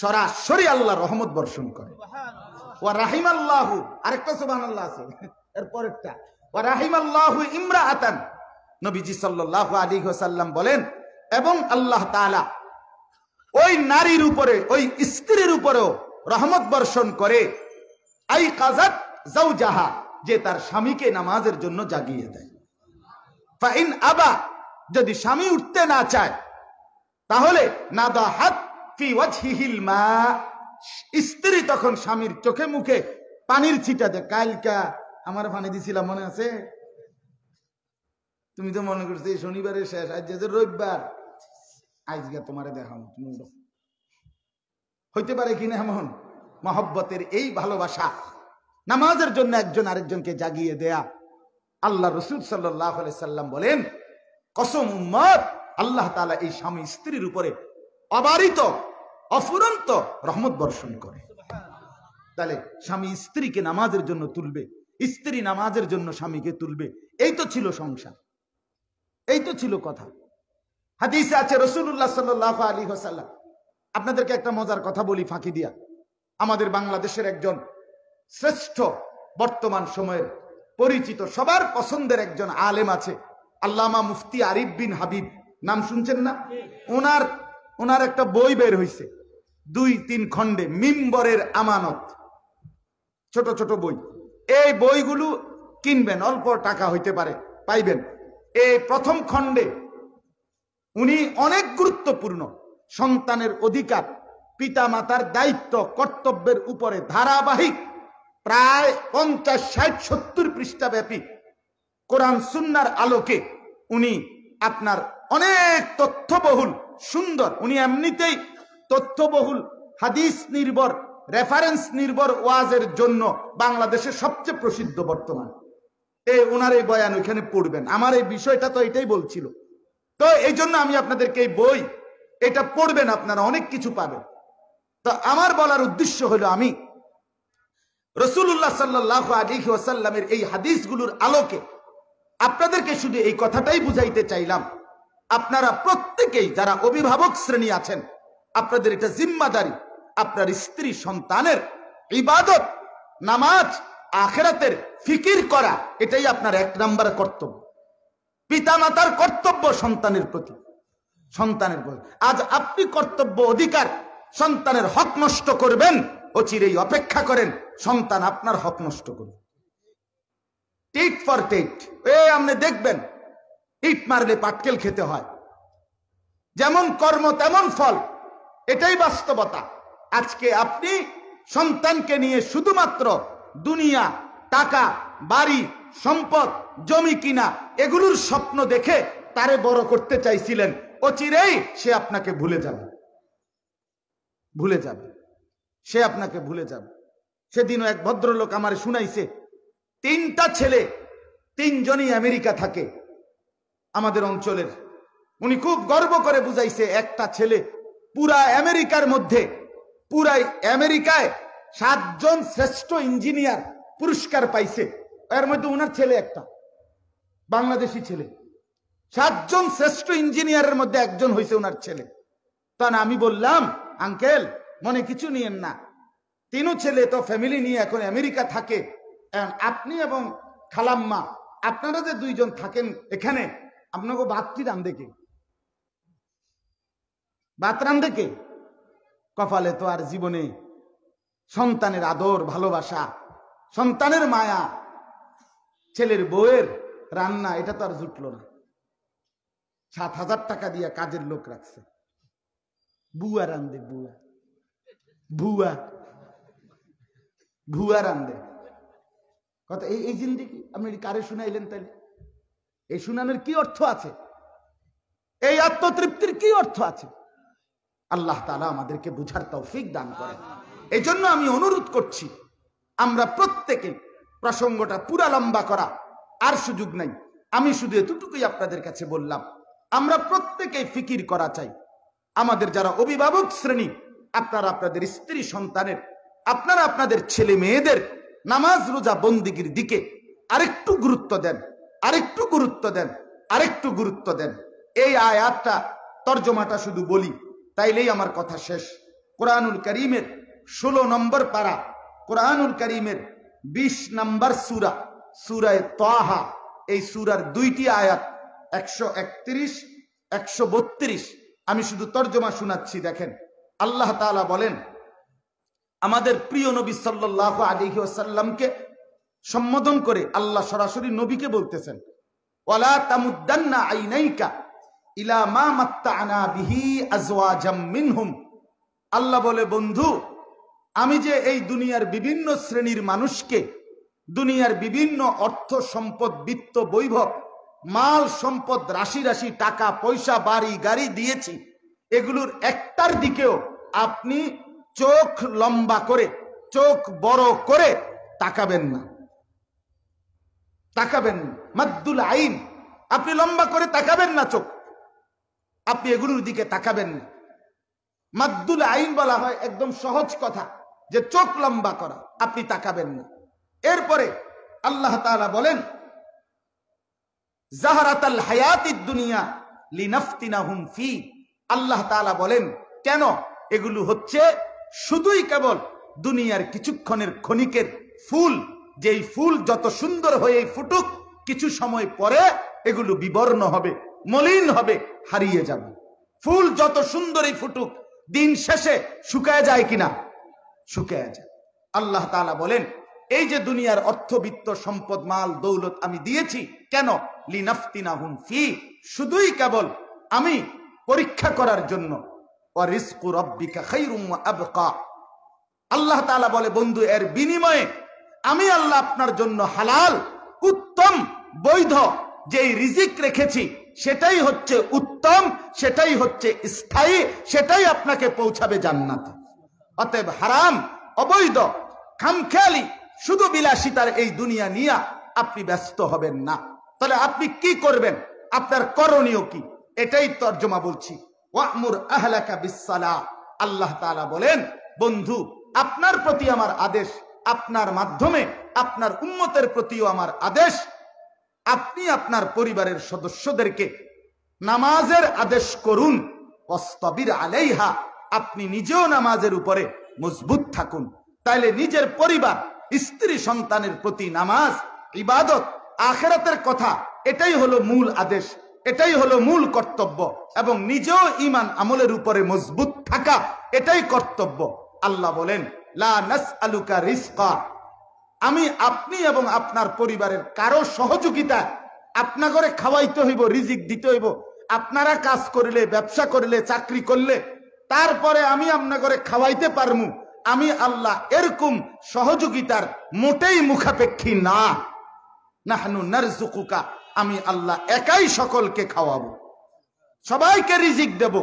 সরাসরি আল্লাহ রহমত বর্ষণ করে। ওয়া রাহিমাল্লাহু, আরেকটা সুবহানাল্লাহ আছে এর পরেরটা, ওয়া রাহিমাল্লাহু ইমরাআতান। নবীজি সাল্লাল্লাহু আলাইহি ওয়াসাল্লাম বলেন এবং আল্লাহ তাআলা ওই নারীর উপরে, ওই স্ত্রীর উপরেও রহমত বর্ষণ করে আইকাযাত যাওজাহা, যে তার স্বামীকে নামাজের জন্য জাগিয়ে দেয়। ফাইন আবা, যদি স্বামী উঠতে না চায় তাহলে নাদাহাত ফি ওয়াজহিহিল মা, স্ত্রী তখন স্বামীর চোখে মুখে পানির ছিটা দেয়। কালকা আমার পানি দিছিলাম মনে আছে? তুমি তো মনে করছো এই শনিবারের শেষ, আজ যে রবিবার, আজকে তোমারে দেখাম। হইতে পারে কিনা এমন মহব্বতের এই ভালোবাসা, নামাজের জন্য একজন আরেকজনকে জাগিয়ে দেয়া। আল্লাহ রাসূল সাল্লাল্লাহু আলাইহি সাল্লাম বলেন কসম উম্মত, আল্লাহ তাআলা এই স্বামী স্ত্রীর উপরে অবারিত অফুরন্ত রহমত বর্ষণ করে। তাহলে স্বামী স্ত্রীকে নামাজের জন্য তুলবে, স্ত্রী নামাজের জন্য স্বামীকে তুলবে, এই তো ছিল সংসার, এই তো ছিল কথা। হাদিসে আছে রাসূলুল্লাহ সাল্লাল্লাহু আলাইহি ওয়াসাল্লাম, আপনাদেরকে একটা মজার কথা বলি ফাঁকি দিয়া। আমাদের বাংলাদেশের একজন শ্রেষ্ঠ বর্তমান সময়ের পরিচিত সবার পছন্দের একজন আলেম আছে, আল্লামা মুফতি আরিফ বিন হাবিব, নাম শুনছেন না? ওনার একটা বই বের হয়েছে 2-3 খণ্ডে, মিম্বরের আমানত, ছোট ছোট বই। এই বইগুলো কিনবেন, অল্প টাকা হইতে পারে, পাইবেন। এই প্রথম খণ্ডে উনি অনেক গুরুত্বপূর্ণ সন্তানের অধিকার, পিতা মাতার দায়িত্ব কর্তব্যের উপরে ধারাবাহিক প্রায় 50, 60, 70 পৃষ্ঠা ব্যাপী কোরআন সুন্নাহর আলোকে উনি আপনার অনেক তথ্যবহুল সুন্দর, উনি এমনিতেই তথ্যবহুল হাদিস নির্ভর রেফারেন্স নির্ভর ওয়াজের জন্য বাংলাদেশের সবচেয়ে প্রসিদ্ধ বর্তমান। ওনার এই বয়ান ওইখানে পড়বেন। আমার এই বিষয়টা তো এটাই বলছিল তো এই জন্য আমি আপনাদেরকে এই বই এটা পড়বেন, আপনারা অনেক কিছু পাবেন। তো আমার বলার উদ্দেশ্য হলো, আমি রাসূলুল্লাহ সাল্লাল্লাহু আলাইহি ওয়াসাল্লামের এই হাদিসগুলোর আলোকে আপনাদেরকে শুধু এই কথাটাই বুঝাইতে চাইলাম, আপনারা প্রত্যেকেই যারা অভিভাবক শ্রেণী আছেন, আপনাদের এটা জিম্মাদারি, আপনার স্ত্রী সন্তানের ইবাদত, নামাজ, আখিরাতের ফিকির করা, এটাই আপনার 1 নম্বর কর্তব্য। পিতামাতার কর্তব্য সন্তানের প্রতি, সন্তানের প্রতি। আজ আপনি কর্তব্য অধিকার সন্তানের হক নষ্ট করবেন, অচিরেই অপেক্ষা করেন সন্তান আপনার হক নষ্ট করবে। টিট ফর টিট, আপনি দেখবেন ইট মারলে পাটকেল খেতে হয়, যেমন কর্ম তেমন ফল, এটাই বাস্তবতা। আজকে আপনি সন্তানকে নিয়ে শুধুমাত্র দুনিয়া, টাকা, বাড়ি, সম্পদ, জমি কিনা, এগুলোর স্বপ্ন দেখে তারে বড় করতে চাইছিলেন, অচিরেই সে আপনাকে ভুলে যাবে, ভুলে যাবে, সে আপনাকে ভুলে যাবে। সেদিনও এক ভদ্রলোক আমারে শুনাইছে, 3টা ছেলে, 3জনই আমেরিকা থাকে আমাদের অঞ্চলের। উনি খুব গর্ব করে বুঝাইছে, একটা ছেলে পুরা আমেরিকার মধ্যে, পুরাই আমেরিকায় 7 জন শ্রেষ্ঠ ইঞ্জিনিয়ার পুরস্কার পাইছে, এর মধ্যে উনার ছেলে একটা বাংলাদেশি ছেলে। 7 জন শ্রেষ্ঠ ইঞ্জিনিয়ারের মধ্যে একজন হয়েছে উনার ছেলে। তখন আমি বললাম, আঙ্কেল মনে কিছু নিয়েন না, 3 ছেলে তো ফ্যামিলি নিয়ে এখন আমেরিকা থাকে, আপনি এবং খালাম্মা, আপনারা যে 2 জন থাকেন এখানে, আপনাকে বাতটি রান্ধে কে? বাত রান্ধে কে? কপালে তো আর জীবনে সন্তানের আদর, ভালোবাসা, সন্তানের মায়া, ছেলের বউয়ের রান্না, এটা তো আর জুটলো না। 7,000 টাকা দিয়ে কাজের লোক রাখছে, বুয়া রান্ধে, বুয়া, ভুয়া, ভুয়া রান্ধে। কথা এই জিন্দেগি আপনি কারে শুনাইলেন? তাইলে এই শুনানোর কি অর্থ আছে? এই আত্মতৃপ্তির কি অর্থ আছে? আল্লাহ তাআলা আমাদেরকে বুঝার তৌফিক দান করেন। এই জন্য আমি অনুরোধ করছি, আমরা প্রত্যেকে, প্রসঙ্গটা পুরা লম্বা করা আর সুযোগ নাই, আমি শুধু এতটুকুই আপনাদের কাছে বললাম, আমরা প্রত্যেকেই ফিকির করা চাই। আমাদের যারা অভিভাবক শ্রেণী, আপনারা আপনাদের স্ত্রী সন্তানের, আপনারা আপনাদের ছেলে মেয়েদের নামাজ রোজা বন্দিগির দিকে আরেকটু গুরুত্ব দেন, আরেকটু গুরুত্ব দেন, আরেকটু গুরুত্ব দেন। এই আয়াতটা তর্জমাটা শুধু বলি, তাইলেই আমার কথা শেষ। কোরআনুল কারীমের 16 নম্বর পারা, কোরআনুল কারীমের 20 নম্বর সূরা, সূরা তাহা, এই সূরার 2টি আয়াত 131, 132, আমি শুধু তর্জমা শোনাচ্ছি। দেখেন, আল্লাহ তাআলা বলেন, আমাদের প্রিয় নবী সাল্লাল্লাহু আলাইহি ওয়াসাল্লামকে সম্বোধন করে আল্লাহ সরাসরি নবীকে বলতেছেন, ওয়ালা তামুদ্দান্না আইনাইকা ইলা মা মাত্তা'না বিহি আজওয়াজাম মিনহুম। আল্লাহ বলে, বন্ধু, আমি যে এই দুনিয়ার বিভিন্ন শ্রেণীর মানুষকে, দুনিয়ার বিভিন্ন অর্থ সম্পদ, বিত্ত বৈভব, মাল সম্পদ, রাশি রাশি টাকা পয়সা, বাড়ি গাড়ি দিয়েছি, এগুলোর একটার দিকেও আপনি চোখ লম্বা করে, চোখ বড় করে তাকাবেন না, তাকাবেন না। মাদ্দুল আইন, আপনি লম্বা করে তাকাবেন না চোখ, আপনি এগুলোর দিকে তাকাবেন না। মাদ্দুল আইন বলা হয় একদম সহজ কথা, যে চোখ লম্বা করা, আপনি তাকাবেন না। এরপরে আল্লাহ তাআলা বলেন, জাহারাতাল হায়াতিদ দুনিয়া লিনাফতিনাহুম ফি। আল্লাহ তাআলা বলেন, কেন? এগুলো হচ্ছে শুধুই কেবল দুনিয়ার কিছুক্ষণের ক্ষণিকের ফুল, যেই ফুল যত সুন্দর হয়ে ফুটুক, কিছু সময় পরে এগুলো বিবর্ণ হবে, মলিন হবে, হারিয়ে যাবে। ফুল যত সুন্দরই ফুটুক, দিন শেষে শুকায় যায় কিনা? শুকায় যায়। আল্লাহ তাআলা বলেন, এই যে দুনিয়ার অর্থবিত্ত সম্পদ, মাল দৌলত আমি দিয়েছি, কেন? লিনাফতিনাহুম ফি, শুধুই কেবল আমি পরীক্ষা করার জন্য। ওয়া রিজকু রাব্বিকা খায়রুম ওয়া আবকা। আল্লাহ তাআলা বলে, বন্ধু, এর বিনিময়ে আমি আল্লাহ আপনার জন্য হালাল, উত্তম, বৈধ যেই রিজিক রেখেছি, সেটাই হচ্ছে উত্তম, সেটাই হচ্ছে স্থায়ী, সেটাই আপনাকে পৌঁছাবে জান্নাতে। অতএব হারাম, অবৈধ, খামখেয়ালি, শুধু বিলাসিতার এই দুনিয়া নিয়ে আপনি ব্যস্ত হবেন না। তাহলে আপনি কি করবেন? আপনার করণীয় কি? এটাই তর্জমা বলছি। ওয়া'মুর আহলাকা বিসসালাহ, আল্লাহ তাআলা বলেন বন্ধু আপনার প্রতি আমার আদেশ, আপনার মাধ্যমে আপনার উম্মতের প্রতিও আমার আদেশ, আপনি আপনার পরিবারের সদস্যদেরকে নামাজের আদেশ করুন। ওয়াসতাবির আলাইহা, আপনি নিজেও নামাজের উপরে মজবুত থাকুন। তাইলে নিজের পরিবার, স্ত্রী সন্তানের প্রতি নামাজ, ইবাদত, আখিরাতের কথা, এটাই হলো মূল আদেশ, এটাই হলো মূল কর্তব্য। এবং নিজেও ঈমান আমলের উপরে মজবুত থাকা, এটাই কর্তব্য। আল্লাহ বলেন লা নাসআলুকা রিজকা, আমি আপনি এবং আপনার পরিবারের কারো সহযোগিতা, আপনা করে খাওয়াইতে হইব, রিজিক দিতে হইব। আপনারা কাজ করলে, ব্যবসা করলে, চাকরি করলে তারপরে আমি আপনা করে খাওয়াইতে পারমু, আমি আল্লাহ এরকম সহযোগিতার মোটেই মুখাপেক্ষী না। নাহনু নারযুকুকা, আমি আল্লাহ একাই সকলকে খাওয়াবো, সবাইকে রিজিক দেব।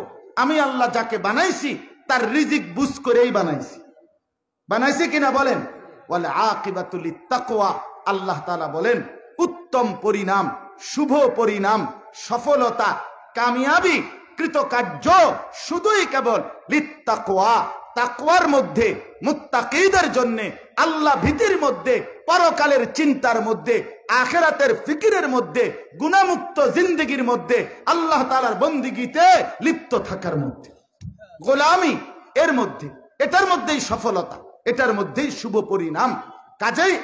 আমি আল্লাহ যাকে বানাইছি তার রিজিক বুঝ করেই বানাইছি, বানাইছি কিনা বলেন? ওয়াল আকিবাতু লিত্তাকওয়া, আল্লাহ তাআলা বলেন উত্তম পরিণাম, শুভ পরিণাম, সফলতা, কামিয়াবি, কৃতকার্য শুধুই কেবল লিত্তাকওয়া, তাকওয়ার মধ্যে, মুত্তাকিদের জন্য, আল্লাহ ভীতির মধ্যে, পরকালের চিন্তার মধ্যে, আখিরাতের ফিকিরের মধ্যে, গুনাহমুক্ত জিন্দেগির মধ্যে, আল্লাহ তাআলার বন্দেগীতে লিপ্ত থাকার মধ্যে, গোলামি এর মধ্যে, এটার মধ্যেই সফলতা, এটার মধ্যেই শুভ পরিণাম। কাজেই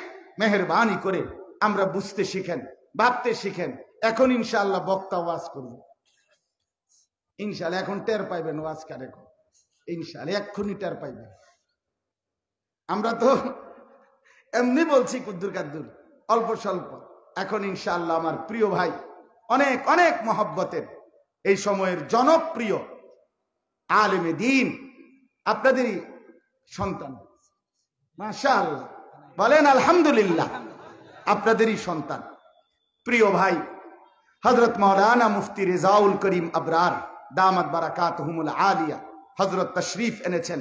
মেহেরবানি করে আমরা বুঝতে শিখেন, ভাবতে শিখেন। এখন ইনশাআল্লাহ বক্তা ওয়াজ করব, ইনশাআল্লাহ এখন টের পাইবেন ওয়াজ কারে, ইনশাআল্লাহ এক্ষুনি টের পাইবেন। আমরা তো এমনি বলছি কুদ্দুর কাদ্দুর, অল্প স্বল্প। এখন ইনশাআল্লাহ আমার প্রিয় ভাই, অনেক অনেক মহব্বতের, এই সময়ের জনপ্রিয় আলেমে দ্বীন, আপনাদেরই সন্তান, মাশাআল্লাহ বলেন আলহামদুলিল্লাহ, আপনাদেরই সন্তান, প্রিয় ভাই হযরত মাওলানা মুফতি রেজাউল করিম আবরার দামাত বারাকাতুহুমুল আলিয়া হযরত তশরীফ এনেছেন।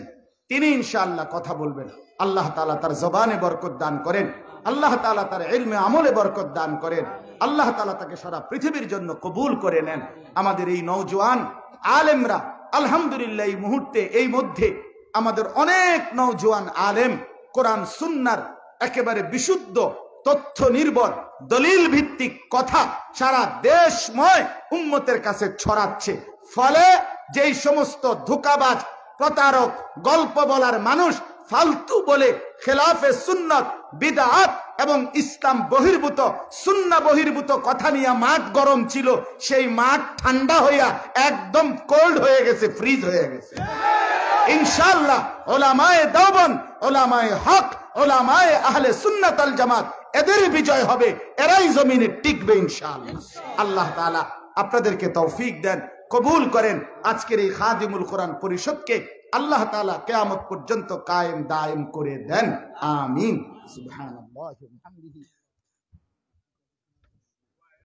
তিনি ইনশাআল্লাহ কথা বলবেন। আল্লাহ তাআলা তার জবানে বরকত দান করেন, আল্লাহ তাআলা তার ইলমে আমলে বরকত দান করেন, আল্লাহ তাআলা তাকে সারা পৃথিবীর জন্য কবুল করে নেন। আমাদের এই নওজোয়ান আলেমরা আলহামদুলিল্লাহ এই মুহূর্তে, এই মধ্যে আমাদের অনেক নওজোয়ান আলেম কোরআন সুন্নাহর একেবারে বিশুদ্ধ তথ্য নির্ভর দলিল ভিত্তিক কথা সারা দেশময় উম্মতের কাছে ছড়াচ্ছে। ফলে যেই সমস্ত ধোঁকাবাজ, প্রতারক, গল্প বলার মানুষ ফালতু বলে খেলাফে সুন্নাত, বিদআত এবং ইসলাম বহির্ভূত, সুন্নাহ বহির্ভূত কথা নিয়ে মাঠ গরম ছিল, সেই মাঠ ঠান্ডা হইয়া একদম কোল্ড হয়ে গেছে, ফ্রিজ হয়ে গেছে। ইনশাআল্লাহ উলামায়ে দেওবন্দ, উলামায়ে হক, উলামায়ে আহলে সুন্নাত আল জামাত, এদের বিজয় হবে, এরাই জমিনে টিকবে ইনশাআল্লাহ। আল্লাহ তাআলা আপনাদেরকে তৌফিক দেন, কবুল করেন। আজকের এই খাদিমুল কোরআন পরিষদকে আল্লাহ তাআলা কিয়ামত পর্যন্ত কায়েম দায়েম করে দেন, আমিন। সুবহানাল্লাহি ওয়া বিহামদিহি।